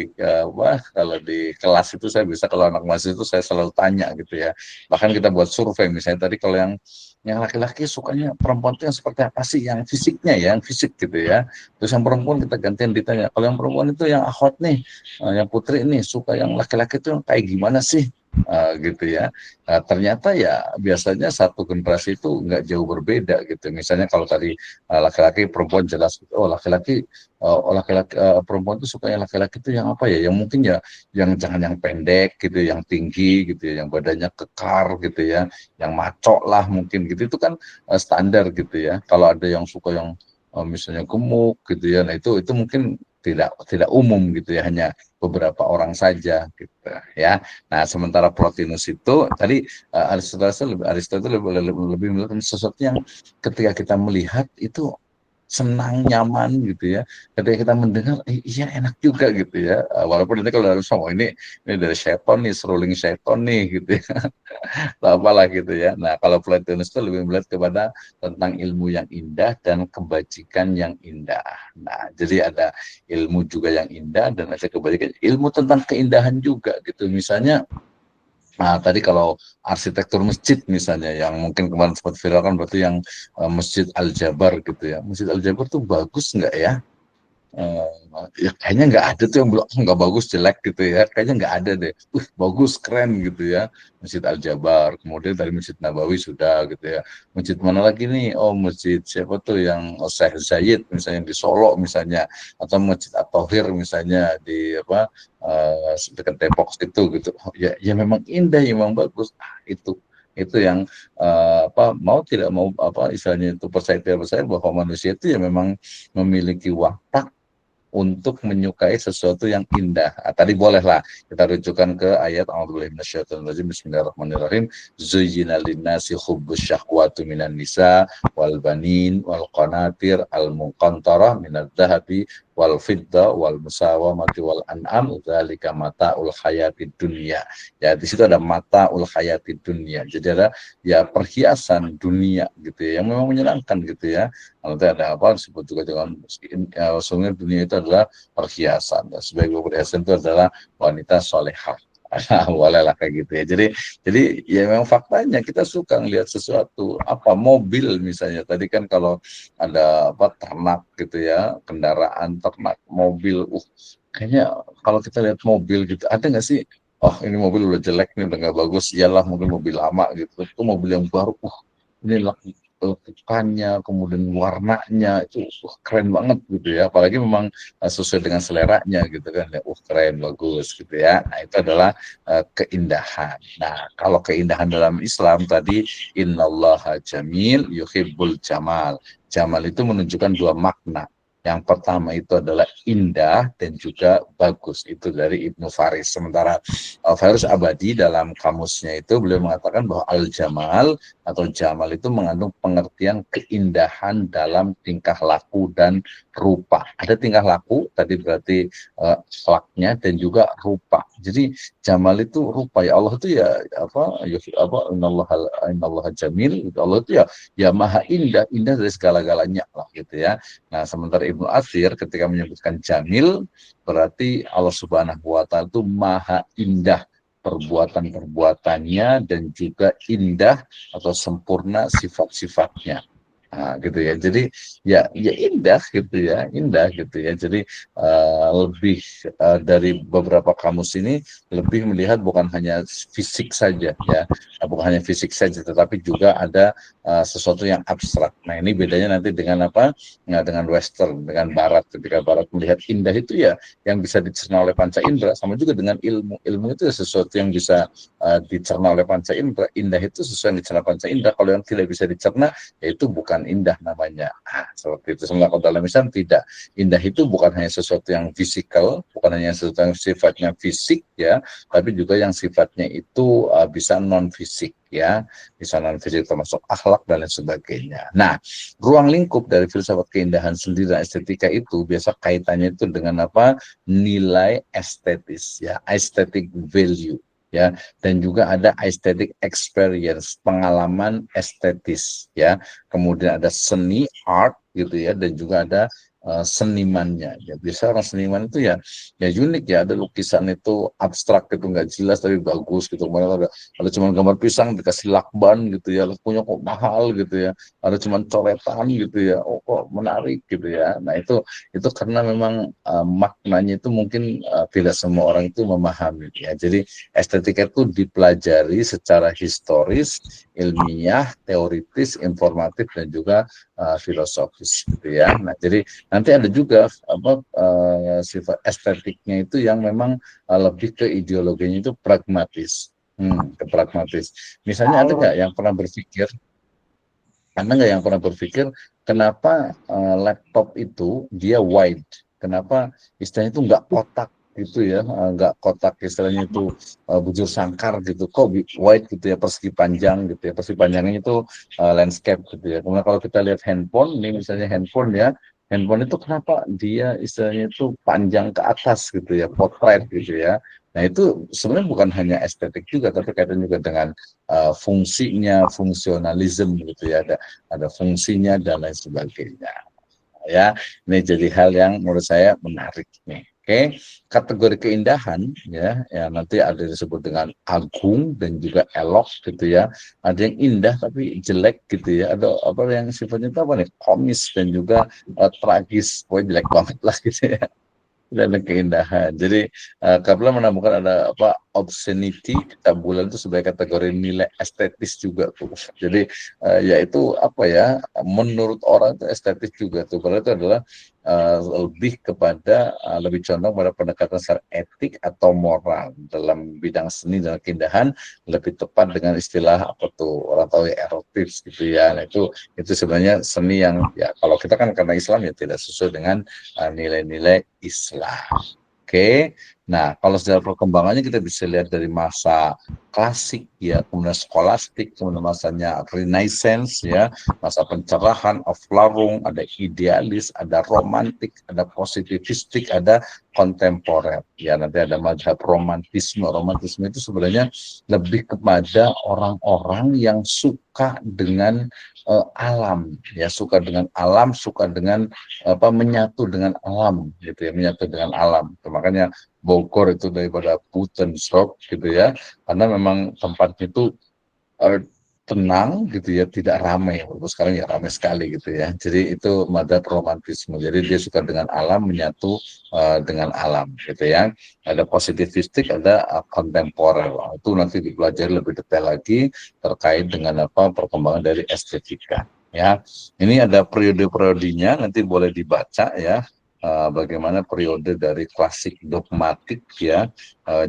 kelas itu saya bisa, kalau anak mahasiswa itu saya selalu tanya gitu ya. Bahkan kita buat survei misalnya tadi, kalau yang laki-laki sukanya perempuan itu yang seperti apa sih, yang fisiknya ya, yang fisik gitu ya. Terus yang perempuan kita gantian ditanya, kalau yang perempuan itu yang akhwat nih, yang putri nih suka yang laki-laki itu yang kayak gimana sih. Gitu ya. Ternyata ya biasanya satu generasi itu nggak jauh berbeda gitu. Misalnya kalau tadi laki-laki perempuan jelas, perempuan itu suka yang laki-laki itu yang apa ya, yang mungkin ya yang jangan yang pendek gitu, yang tinggi gitu ya, yang badannya kekar gitu ya, yang maco lah mungkin gitu. Itu kan standar gitu ya. Kalau ada yang suka yang misalnya gemuk gitu ya, nah itu mungkin tidak tidak umum gitu ya, hanya beberapa orang saja gitu ya. Nah sementara Plotinus itu tadi Aristoteles lebih melihat sesuatu yang ketika kita melihat itu senang, nyaman gitu ya. Ketika kita mendengar, iya enak juga gitu ya. Walaupun ini kalau dalam semua ini dari seton nih, seruling seton nih gitu ya. Atau apalah gitu ya. Nah kalau Platonus itu lebih melihat kepada tentang ilmu yang indah dan kebajikan yang indah. Nah jadi ada ilmu juga yang indah dan ada kebajikan. Ilmu tentang keindahan juga gitu. Misalnya, nah, tadi kalau arsitektur masjid misalnya yang mungkin kemarin sempat viral kan, berarti yang Masjid Al-Jabar gitu ya. Masjid Al-Jabar tuh bagus nggak ya? Eh, ya kayaknya nggak ada tuh yang bilang "Oh, nggak bagus, jelek gitu ya, kayaknya nggak ada deh. Bagus, keren gitu ya, Masjid Al-Jabar. Kemudian dari Masjid Nabawi sudah gitu ya. Masjid mana lagi nih? Oh, masjid siapa tuh yang Syekh Zayed misalnya di Solo misalnya, atau Masjid At-Thohir misalnya di apa, dekat Depok situ gitu. Oh, ya memang indah, ya memang bagus. Itu yang apa, mau tidak mau apa istilahnya itu, percaya tidak percaya bahwa manusia itu ya memang memiliki watak untuk menyukai sesuatu yang indah. Tadi bolehlah kita rujukan ke ayat A'udzubillahi minasyaitonirrajim, Bismillahirrahmanirrahim. Zuyyina linnasi hubbus syahwatu minan nisa wal banin wal qanatir al muqantarah minadz dzahabi wal fidda wal musawamati wal an'am dzalika mataul hayatid dunya. Ya di situ ada mataul hayatid dunya. Jadi ada ya perhiasan dunia gitu ya, yang memang menyenangkan gitu ya. Nanti ada apa disebut juga dengan sungguh dunia itu adalah perhiasan. Dan sebagai perhiasan itu adalah wanita solehah. Boleh lah kayak gitu ya. Jadi ya memang faktanya kita suka ngelihat sesuatu, apa mobil misalnya. Tadi kan kalau ada apa ternak gitu ya, kendaraan ternak, mobil, kayaknya kalau kita lihat mobil gitu, ada nggak sih? Oh ini mobil udah jelek nih, udah nggak bagus. Iyalah mungkin mobil lama gitu. Itu mobil yang baru. Ini lekukannya, kemudian warnanya itu keren banget gitu ya, apalagi memang sesuai dengan seleranya gitu kan ya, keren bagus gitu ya. Nah itu adalah keindahan. Nah kalau keindahan dalam Islam tadi, innallaha jamil yuhibbul jamal. Jamal itu menunjukkan dua makna. Yang pertama itu adalah indah dan juga bagus, itu dari Ibnu Faris. Sementara Faris Abadi dalam kamusnya itu beliau mengatakan bahwa al-jamal atau jamal itu mengandung pengertian keindahan dalam tingkah laku dan rupa. Ada tingkah laku tadi berarti akhlaknya dan juga rupa. Jadi jamal itu rupa, ya Allah itu ya innallaha jamil, Allah itu ya maha indah, indah dari segala-galanya lah gitu ya. Nah, sementara Ibnu Athir ketika menyebutkan jamil berarti Allah Subhanahu wa taala itu maha indah perbuatan-perbuatannya dan juga indah atau sempurna sifat-sifatnya. Gitu ya. Jadi ya indah gitu ya, indah gitu ya. Jadi lebih dari beberapa kamus ini lebih melihat bukan hanya fisik saja ya, bukan hanya fisik saja, tetapi juga ada sesuatu yang abstrak. Nah ini bedanya nanti dengan apa? Nah, dengan Western, dengan Barat. Ketika Barat melihat indah itu ya yang bisa dicerna oleh panca indera, sama juga dengan ilmu. Ilmu itu sesuatu yang bisa dicerna oleh panca indera. Indah itu sesuatu yang dicerna panca indera. Kalau yang tidak bisa dicerna itu bukan indah namanya. Seperti itu. Sementara kalau dalam Islam tidak. Indah itu bukan hanya sesuatu yang fisikal, bukan hanya sesuatu yang sifatnya fisik ya, tapi juga yang sifatnya itu bisa non fisik ya, bisa non fisik termasuk akhlak dan lain sebagainya. Nah, ruang lingkup dari filsafat keindahan sendiri dan estetika itu biasa kaitannya itu dengan apa? Nilai estetis ya, aesthetic value ya, dan juga ada aesthetic experience, pengalaman estetis ya, kemudian ada seni art gitu ya, dan juga ada senimannya ya. Biasa orang seniman itu ya unik ya, ada lukisan itu abstrak gitu, nggak jelas tapi bagus gitu, kemudian ada cuma gambar pisang dikasih lakban gitu ya, punya kok mahal gitu ya, ada cuma coretan gitu ya, oh kok menarik gitu ya. Nah itu karena memang maknanya itu mungkin tidak semua orang itu memahami ya. Jadi estetika itu dipelajari secara historis, ilmiah, teoritis, informatif, dan juga filosofis gitu ya. Nah jadi nanti ada juga apa sifat estetiknya itu yang memang lebih ke ideologinya itu pragmatis. Ke pragmatis. Misalnya ada nggak yang pernah berpikir, anda nggak yang pernah berpikir kenapa laptop itu dia wide? Kenapa istilahnya itu nggak kotak gitu ya, nggak kotak istilahnya itu bujur sangkar gitu, kok wide gitu ya, persegi panjang gitu ya, persegi panjangnya itu landscape gitu ya. Kemudian kalau kita lihat handphone, ini misalnya handphone ya, handphone itu kenapa dia istilahnya itu panjang ke atas gitu ya, portrait gitu ya. Nah itu sebenarnya bukan hanya estetik juga, tapi kaitan juga dengan fungsinya, fungsionalisme gitu ya, ada fungsinya dan lain sebagainya ya. Ini jadi hal yang menurut saya menarik nih. Oke, kategori keindahan ya nanti ada disebut dengan agung dan juga elok gitu ya. Ada yang indah tapi jelek gitu ya, ada apa yang sifatnya itu apa nih, komis dan juga tragis, pokoknya jelek banget lah gitu ya, dan keindahan. Jadi Kaplan menemukan ada apa, obscenity, kecabulan itu sebagai kategori nilai estetis juga tuh. Jadi yaitu apa ya, menurut orang itu estetis juga tuh. Padahal itu adalah lebih kepada lebih condong pada pendekatan secara etik atau moral dalam bidang seni dan keindahan, lebih tepat dengan istilah apa tuh orang tahu ya, erotis gitu ya. Nah itu sebenarnya seni yang ya kalau kita kan karena Islam ya tidak sesuai dengan nilai-nilai Islam. Oke, nah kalau sejarah perkembangannya kita bisa lihat dari masa klasik ya, kemudian skolastik, kemudian masanya Renaissance ya, masa pencerahan, Aufklärung, ada idealis, ada romantik, ada positivistik, ada kontemporer. Ya nanti ada mazhab romantisme. Romantisme itu sebenarnya lebih kepada orang-orang yang suka dengan alam ya, suka dengan alam, suka dengan apa, menyatu dengan alam gitu ya, menyatu dengan alam. Makanya Bogor itu daripada Butenschok gitu ya, karena memang tempatnya itu eh, tenang gitu ya, tidak ramai. Walaupun sekarang ya ramai sekali gitu ya. Jadi itu madhab romantisme. Jadi dia suka dengan alam, menyatu dengan alam gitu ya. Ada positivistik, ada kontemporer. Itu nanti dipelajari lebih detail lagi terkait dengan apa perkembangan dari estetika. Ya, ini ada periode-periodenya, nanti boleh dibaca ya. Bagaimana periode dari klasik dogmatik ya.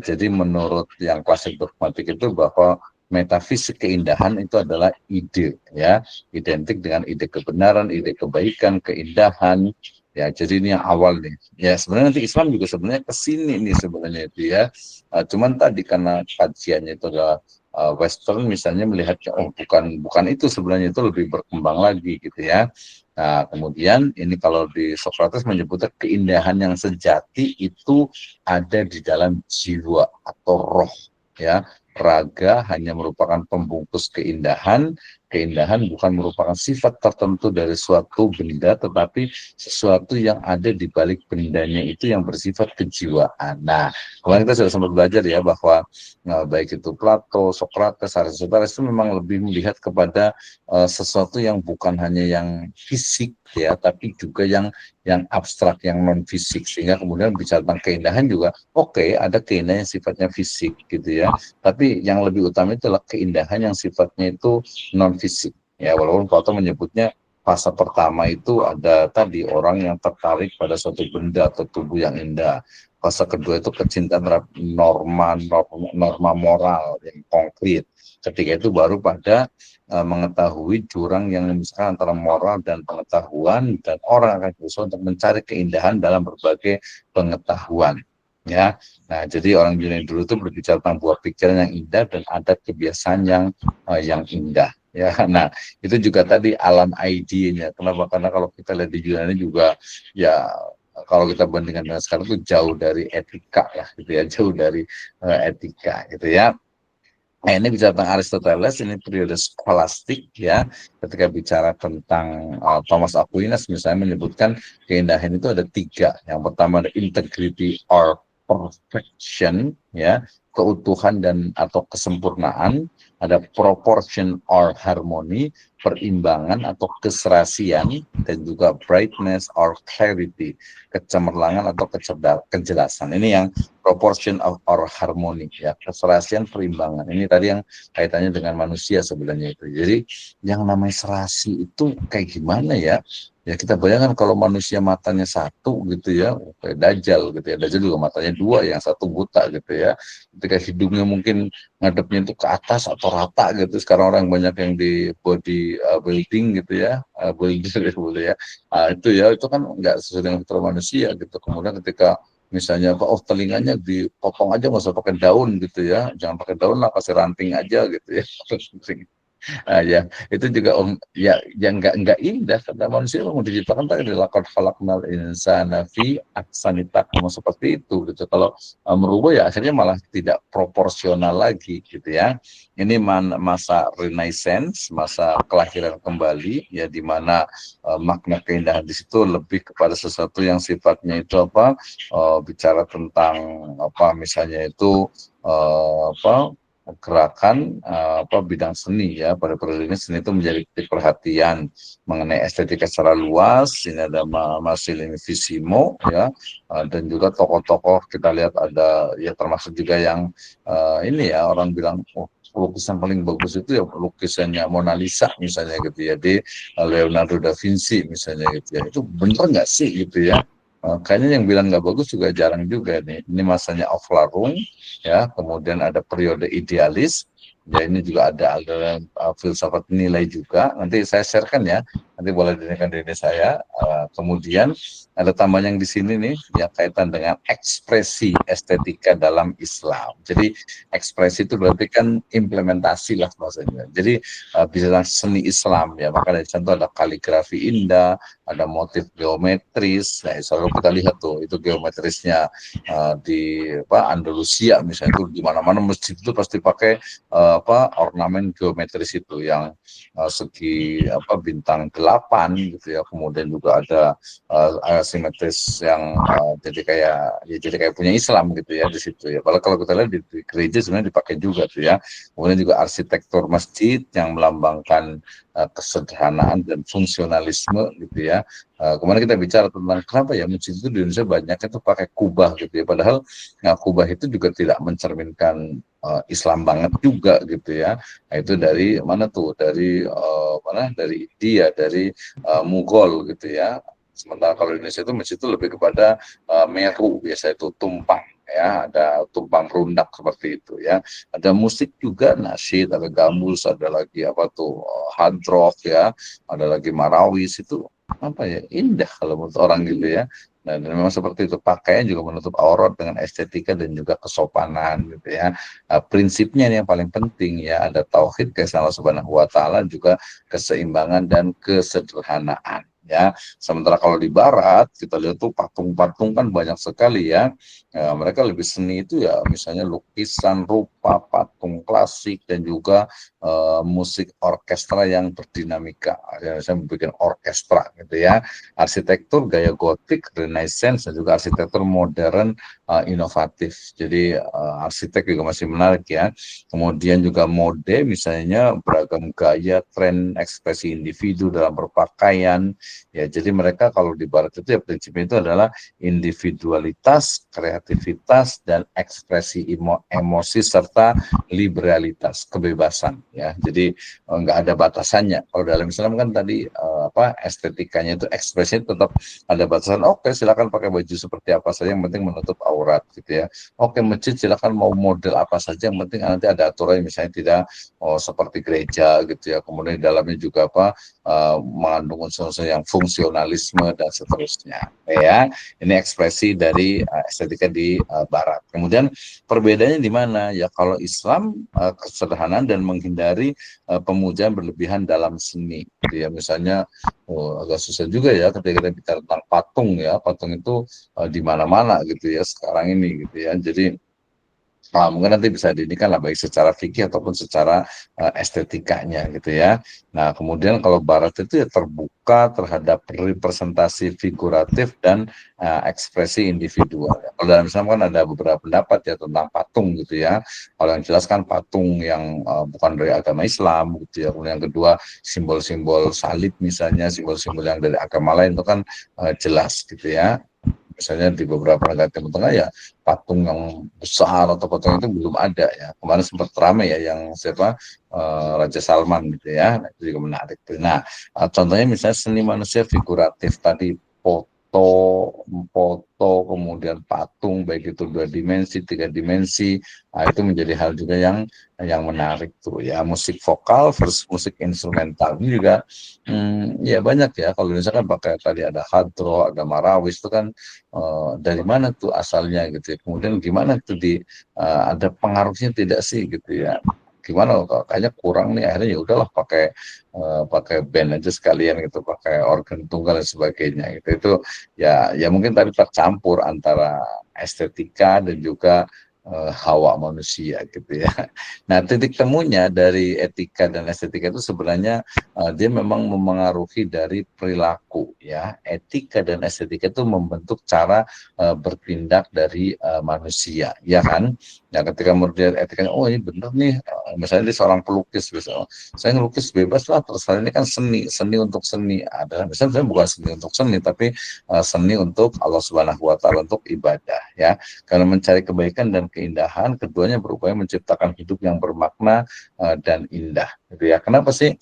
Jadi menurut yang klasik dogmatik itu bahwa metafisik keindahan itu adalah ide ya, identik dengan ide kebenaran, ide kebaikan, keindahan ya. Jadi ini yang awal nih ya. Sebenarnya nanti Islam juga sebenarnya ke sini nih sebenarnya itu ya. Cuman tadi karena kajiannya itu adalah Western misalnya melihatnya, oh bukan itu, sebenarnya itu lebih berkembang lagi gitu ya. Nah kemudian ini kalau di Socrates menyebutnya keindahan yang sejati itu ada di dalam jiwa atau roh ya. Raga hanya merupakan pembungkus keindahan, keindahan bukan merupakan sifat tertentu dari suatu benda, tetapi sesuatu yang ada di balik bendanya itu yang bersifat kejiwaan. Nah, kemarin kita sudah sempat belajar ya bahwa baik itu Plato, Socrates, Aristoteles itu memang lebih melihat kepada sesuatu yang bukan hanya yang fisik ya, tapi juga yang abstrak, yang non fisik, sehingga kemudian bicara tentang keindahan juga oke, ada keindahan yang sifatnya fisik gitu ya, tapi yang lebih utama itu adalah keindahan yang sifatnya itu non fisik ya, walaupun Plato menyebutnya fase pertama itu ada tadi orang yang tertarik pada suatu benda atau tubuh yang indah. Fase kedua itu kecintaan terhadap norma moral yang konkret. Ketika itu baru pada mengetahui jurang yang misalkan antara moral dan pengetahuan, dan orang akan berusaha untuk mencari keindahan dalam berbagai pengetahuan ya. Nah, jadi orang Yunani dulu itu berbicara tentang buah pikiran yang indah dan adat kebiasaan yang indah ya. Nah, itu juga tadi alam ID-nya. Kenapa? Karena kalau kita lihat di Yunani juga ya, kalau kita bandingkan dengan sekarang itu jauh dari etika ya gitu ya, jauh dari etika gitu ya. Nah, ini bicara tentang Aristoteles, ini periode skolastik ya. Ketika bicara tentang Thomas Aquinas misalnya menyebutkan keindahan itu ada tiga. Yang pertama ada integrity or perfection ya, keutuhan dan atau kesempurnaan. Ada proportion or harmony, perimbangan atau keserasian, dan juga brightness or clarity, kecemerlangan atau kejelasan. Ini yang proportion of or harmony ya, keserasian, perimbangan. Ini tadi yang kaitannya dengan manusia sebenarnya itu. Jadi yang namanya serasi itu kayak gimana ya? Ya kita bayangkan kalau manusia matanya satu gitu ya, kayak Dajjal gitu ya. Dajjal juga matanya dua, yang satu buta gitu ya. Ketika hidungnya mungkin ngadepnya itu ke atas atau rata gitu. Sekarang orang banyak yang di body building gitu ya, builder gitu ya. Itu ya, itu kan nggak sesuai dengan fitrah manusia gitu. Kemudian ketika misalnya apa, oh telinganya dipotong aja, nggak usah pakai daun gitu ya, jangan pakai daun lah, kasih ranting aja gitu ya. Ya itu juga ya yang nggak indah, karena manusia memang diciptakan tadi dilakon khalaqnal insana fi ahsani taqwim, seperti itu gitu. Kalau merubah ya akhirnya malah tidak proporsional lagi gitu ya. Ini masa renaissance, masa kelahiran kembali ya, di mana makna keindahan di situ lebih kepada sesuatu yang sifatnya itu apa, bicara tentang apa misalnya itu apa gerakan apa bidang seni ya. Pada periode ini seni itu menjadi titik perhatian mengenai estetika secara luas. Ini ada Marsilio Visimo ya, dan juga tokoh-tokoh kita lihat ada ya, termasuk juga yang ini ya, orang bilang oh, lukisan paling bagus itu ya lukisannya Mona Lisa misalnya gitu ya, di Leonardo da Vinci misalnya gitu ya. Itu bener nggak sih gitu ya? Kayaknya yang bilang nggak bagus juga jarang juga nih. Ini masanya Aufklärung ya, kemudian ada periode idealis ya, ini juga ada aliran filsafat nilai juga, nanti saya sharekan ya, nanti boleh dengarkan dari saya. Kemudian ada tambahan yang di sini nih yang kaitan dengan ekspresi estetika dalam Islam. Jadi ekspresi itu berarti kan implementasi lah maksudnya. Jadi bisa seni Islam ya, maka dari contoh ada kaligrafi indah, ada motif geometris. Nah, selalu kita lihat tuh itu geometrisnya di apa Andalusia misalnya, itu di mana-mana masjid itu pasti pakai apa ornamen geometris itu yang segi apa bintang 8 gitu ya. Kemudian juga ada asimetris yang jadi kayak punya Islam gitu ya di situ ya. Kalau kita lihat di gereja sebenarnya dipakai juga tuh ya. Kemudian juga arsitektur masjid yang melambangkan kesederhanaan dan fungsionalisme gitu ya. Kemarin kita bicara tentang kenapa ya masjid itu di Indonesia banyak itu pakai kubah gitu ya, padahal kubah itu juga tidak mencerminkan Islam banget juga gitu ya. Nah, itu dari mana tuh? Dari mana? Dari India, dari Mughal gitu ya. Sementara kalau di Indonesia itu masjid itu lebih kepada meru, biasa itu tumpang ya, ada tumpang rundak seperti itu ya. Ada musik juga, nasyid, ada gambus, ada lagi apa tuh hard rock ya, ada lagi marawis. Itu apa ya, indah kalau menurut orang gitu ya. Nah, dan memang seperti itu, pakaian juga menutup aurat dengan estetika dan juga kesopanan gitu ya. Prinsipnya ini yang paling penting ya, ada tauhid keesaan Allah Subhanahu wa taala, juga keseimbangan dan kesederhanaan. ya. Sementara kalau di Barat kita lihat tuh patung-patung kan banyak sekali ya. Mereka lebih seni itu ya misalnya lukisan, rupa, patung klasik dan juga musik orkestra yang berdinamika. Ya, saya bikin orkestra gitu ya. Arsitektur gaya gotik, renaissance dan juga arsitektur modern inovatif. Jadi arsitek juga masih menarik ya. Kemudian juga mode misalnya beragam gaya, tren, ekspresi individu dalam berpakaian. Ya, jadi mereka kalau di Barat itu ya prinsipnya itu adalah individualitas, kreativitas, dan ekspresi emosi serta liberalitas, kebebasan. Ya, jadi nggak ada batasannya. Kalau dalam Islam kan tadi apa estetikanya itu ekspresinya tetap ada batasan. Oke, silakan pakai baju seperti apa saja, yang penting menutup aurat gitu ya. Oke, masjid silakan mau model apa saja, yang penting nanti ada aturan misalnya tidak seperti gereja gitu ya. Kemudian di dalamnya juga apa mengandung unsur-unsur yang fungsionalisme dan seterusnya ya. Ini ekspresi dari estetika di Barat. Kemudian perbedaannya di mana ya? Kalau Islam kesederhanaan dan menghindari pemujaan berlebihan dalam seni gitu ya. Misalnya agak susah juga ya ketika kita bicara tentang patung ya. Patung itu di mana-mana gitu ya sekarang ini gitu ya. Jadi mungkin nanti bisa diindikan lah baik secara fikih ataupun secara estetikanya gitu ya. Nah, kemudian kalau Barat itu ya terbuka terhadap representasi figuratif dan ekspresi individual. Kalau dalam Islam kan ada beberapa pendapat ya tentang patung gitu ya. Kalau yang jelas kan patung yang bukan dari agama Islam gitu ya. Kemudian yang kedua simbol-simbol salib misalnya, simbol-simbol yang dari agama lain itu kan jelas gitu ya. Misalnya di beberapa negara Timur Tengah ya patung yang besar atau patung itu belum ada ya. Kemarin sempat ramai ya yang siapa Raja Salman gitu ya. Nah, itu juga menarik. Nah, contohnya misalnya seni manusia figuratif tadi foto kemudian patung baik itu 2 dimensi 3 dimensi. Nah, itu menjadi hal juga yang menarik tuh ya. Musik vokal versus musik instrumental ini juga ya banyak ya. Kalau misalkan pakai tadi ada hadro, ada marawis itu kan dari mana tuh asalnya gitu ya. Kemudian gimana tuh ada pengaruhnya tidak sih gitu ya. Gimana kok kayaknya kurang nih akhirnya ya udahlah pakai band aja sekalian gitu, pakai organ tunggal dan sebagainya gitu. Itu ya mungkin tadi tercampur antara estetika dan juga hawa manusia gitu ya. Nah, titik temunya dari etika dan estetika itu sebenarnya dia memang memengaruhi dari perilaku ya. Etika dan estetika itu membentuk cara bertindak dari manusia, ya kan? Nah, ketika kemudian etikanya, oh ini benar nih, misalnya dia seorang pelukis, misalnya, saya ngelukis bebas lah, terserah ini kan seni untuk seni. Ada, misalnya bukan seni untuk seni, tapi seni untuk Allah Subhanahu Wa Taala untuk ibadah, ya. Karena mencari kebaikan dan keindahan, keduanya berupaya menciptakan hidup yang bermakna dan indah gitu ya. Kenapa sih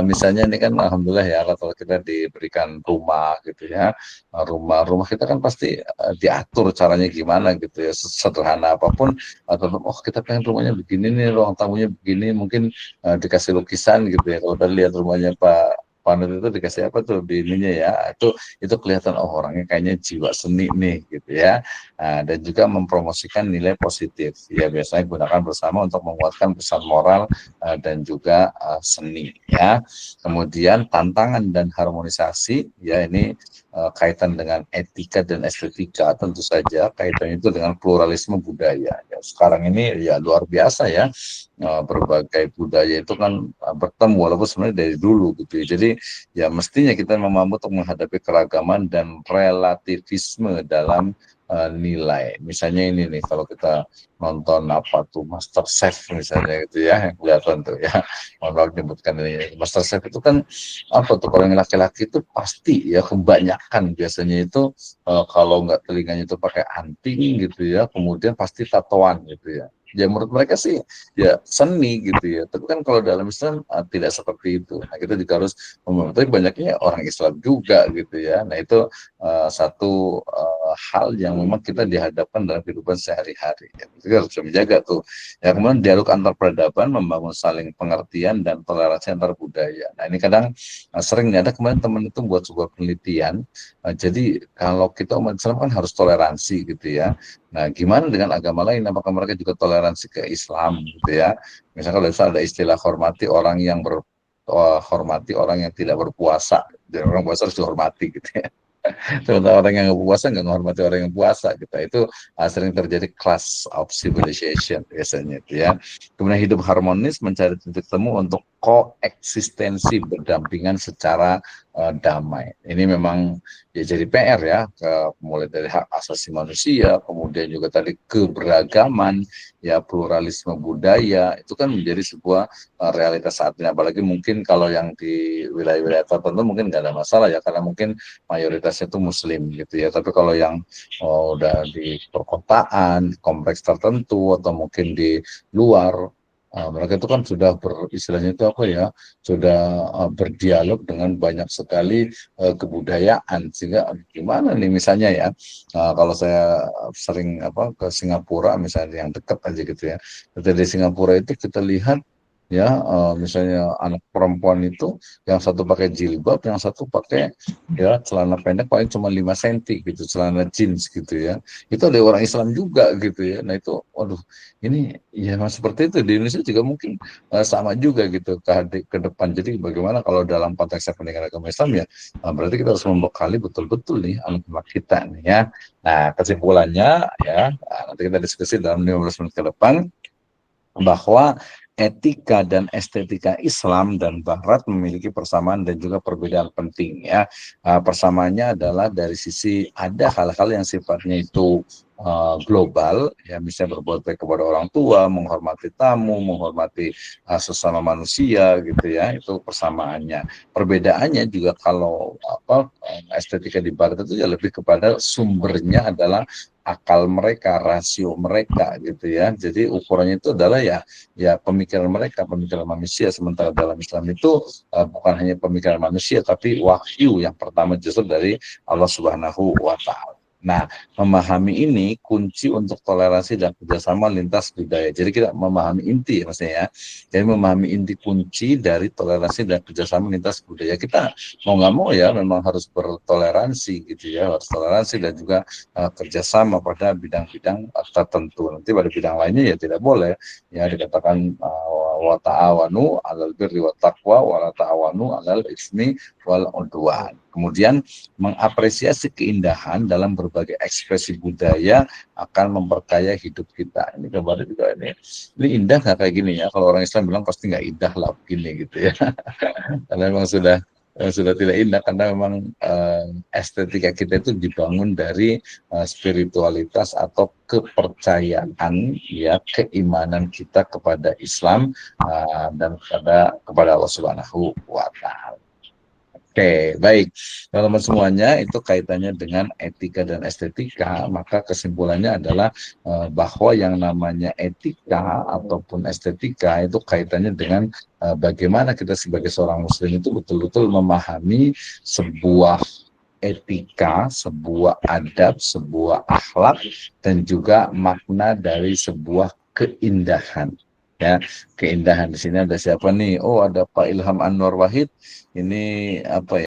misalnya ini kan alhamdulillah ya kalau kita diberikan rumah gitu ya. Rumah kita kan pasti diatur caranya gimana gitu ya. Sederhana apapun atau oh kita pengen rumahnya begini nih, ruang tamunya begini, mungkin dikasih lukisan gitu ya. Kalau tadi lihat rumahnya Pak Panut itu dikasih apa tuh di ininya ya, itu kelihatan oh orangnya kayaknya jiwa seni nih gitu ya. Dan juga mempromosikan nilai positif. Ya biasanya gunakan bersama untuk menguatkan pesan moral dan juga seni ya. Kemudian tantangan dan harmonisasi ya ini kaitan dengan etika dan estetika tentu saja kaitannya itu dengan pluralisme budaya. Ya, sekarang ini ya luar biasa ya berbagai budaya itu kan bertemu walaupun sebenarnya dari dulu gitu ya. Jadi ya mestinya kita mampu untuk menghadapi keragaman dan relativisme dalam nilai. Misalnya ini nih kalau kita nonton apa tuh Master Chef misalnya gitu ya yang kelihatan tuh ya. Mohon maaf menyebutkan ini. Master Chef itu kan apa tuh kalau yang laki-laki itu pasti ya kebanyakan biasanya itu kalau nggak telinganya itu pakai anting gitu ya, kemudian pasti tatoan gitu ya. Ya menurut mereka sih ya seni gitu ya. Tapi kan kalau dalam Islam tidak seperti itu. Nah kita juga harus tapi banyaknya orang Islam juga gitu ya. Nah itu satu hal yang memang kita dihadapkan dalam kehidupan sehari-hari. Ya, kita harus menjaga tuh. Ya kemudian dialog antar peradaban membangun saling pengertian dan toleransi antar budaya. Nah ini kadang sering nih ada kemarin teman itu buat sebuah penelitian. Jadi kalau kita umat Islam kan harus toleransi gitu ya. Nah, gimana dengan agama lain? Apakah mereka juga toleransi ke Islam gitu ya? Misalkan ada istilah hormati orang yang hormati orang yang tidak berpuasa. Jadi orang puasa harus dihormati gitu ya. Sementara orang yang nggak puasa nggak menghormati orang yang puasa gitu. Itu sering terjadi clash of civilization biasanya itu ya. Kemudian hidup harmonis mencari titik temu untuk koeksistensi berdampingan secara damai. Ini memang ya jadi PR ya, mulai dari hak asasi manusia, kemudian juga tadi keberagaman, ya pluralisme budaya, itu kan menjadi sebuah realitas saat ini. Apalagi mungkin kalau yang di wilayah-wilayah tertentu mungkin nggak ada masalah ya, karena mungkin mayoritasnya itu muslim gitu ya. Tapi kalau yang udah di perkotaan, kompleks tertentu, atau mungkin di luar, mereka itu kan sudah istilahnya itu apa ya, sudah berdialog dengan banyak sekali kebudayaan. Sehingga gimana nih misalnya ya, kalau saya sering ke Singapura misalnya, yang dekat aja gitu ya. Di Singapura itu kita lihat ya, misalnya anak perempuan itu yang satu pakai jilbab, yang satu pakai ya celana pendek paling cuma 5 cm gitu, celana jeans gitu ya. Itu ada orang Islam juga gitu ya. Nah itu, waduh, ini ya seperti itu di Indonesia juga mungkin sama juga gitu ke depan. Jadi bagaimana kalau dalam konteks pendidikan agama Islam ya, berarti kita harus membekali betul-betul nih anak-anak kita nih ya. Nah kesimpulannya ya, nanti kita diskusi dalam 15 menit ke depan, bahwa etika dan estetika Islam dan Barat memiliki persamaan dan juga perbedaan penting ya. Persamaannya adalah dari sisi ada hal-hal yang sifatnya itu global ya, misalnya berbuat baik kepada orang tua, menghormati tamu, menghormati sesama manusia gitu ya, itu persamaannya. Perbedaannya juga kalau estetika di Barat itu ya lebih kepada sumbernya adalah akal mereka, rasio mereka gitu ya. Jadi ukurannya itu adalah ya pemikiran mereka, pemikiran manusia. Sementara dalam Islam itu bukan hanya pemikiran manusia, tapi wahyu yang pertama justru dari Allah Subhanahu wa Ta'ala. Nah, memahami ini kunci untuk toleransi dan kerjasama lintas budaya. Jadi kita memahami inti, maksudnya ya. Jadi memahami inti kunci dari toleransi dan kerjasama lintas budaya. Kita mau nggak mau ya memang harus bertoleransi gitu ya, harus toleransi dan juga kerjasama pada bidang-bidang tertentu. Nanti pada bidang lainnya ya tidak boleh. Ya dikatakan wa ta'awanu 'alal birri wat taqwa wa la ta'awanu 'alal ismi wal 'udwan. Kemudian mengapresiasi keindahan dalam berbagai ekspresi budaya akan memperkaya hidup kita. Ini gambarnya juga ini indah nggak kayak gini ya. Kalau orang Islam bilang pasti nggak indah lah begini gitu ya. Karena memang sudah tidak indah, karena memang estetika kita itu dibangun dari spiritualitas atau kepercayaan ya, keimanan kita kepada Islam dan kepada Allah Subhanahu wa Ta'ala. Oke, baik. Teman-teman semuanya, itu kaitannya dengan etika dan estetika, maka kesimpulannya adalah bahwa yang namanya etika ataupun estetika itu kaitannya dengan bagaimana kita sebagai seorang muslim itu betul-betul memahami sebuah etika, sebuah adab, sebuah akhlak, dan juga makna dari sebuah keindahan. Ya, keindahan di sini ada siapa nih? Oh, ada Pak Ilham Anwar Wahid. Ini apa ya?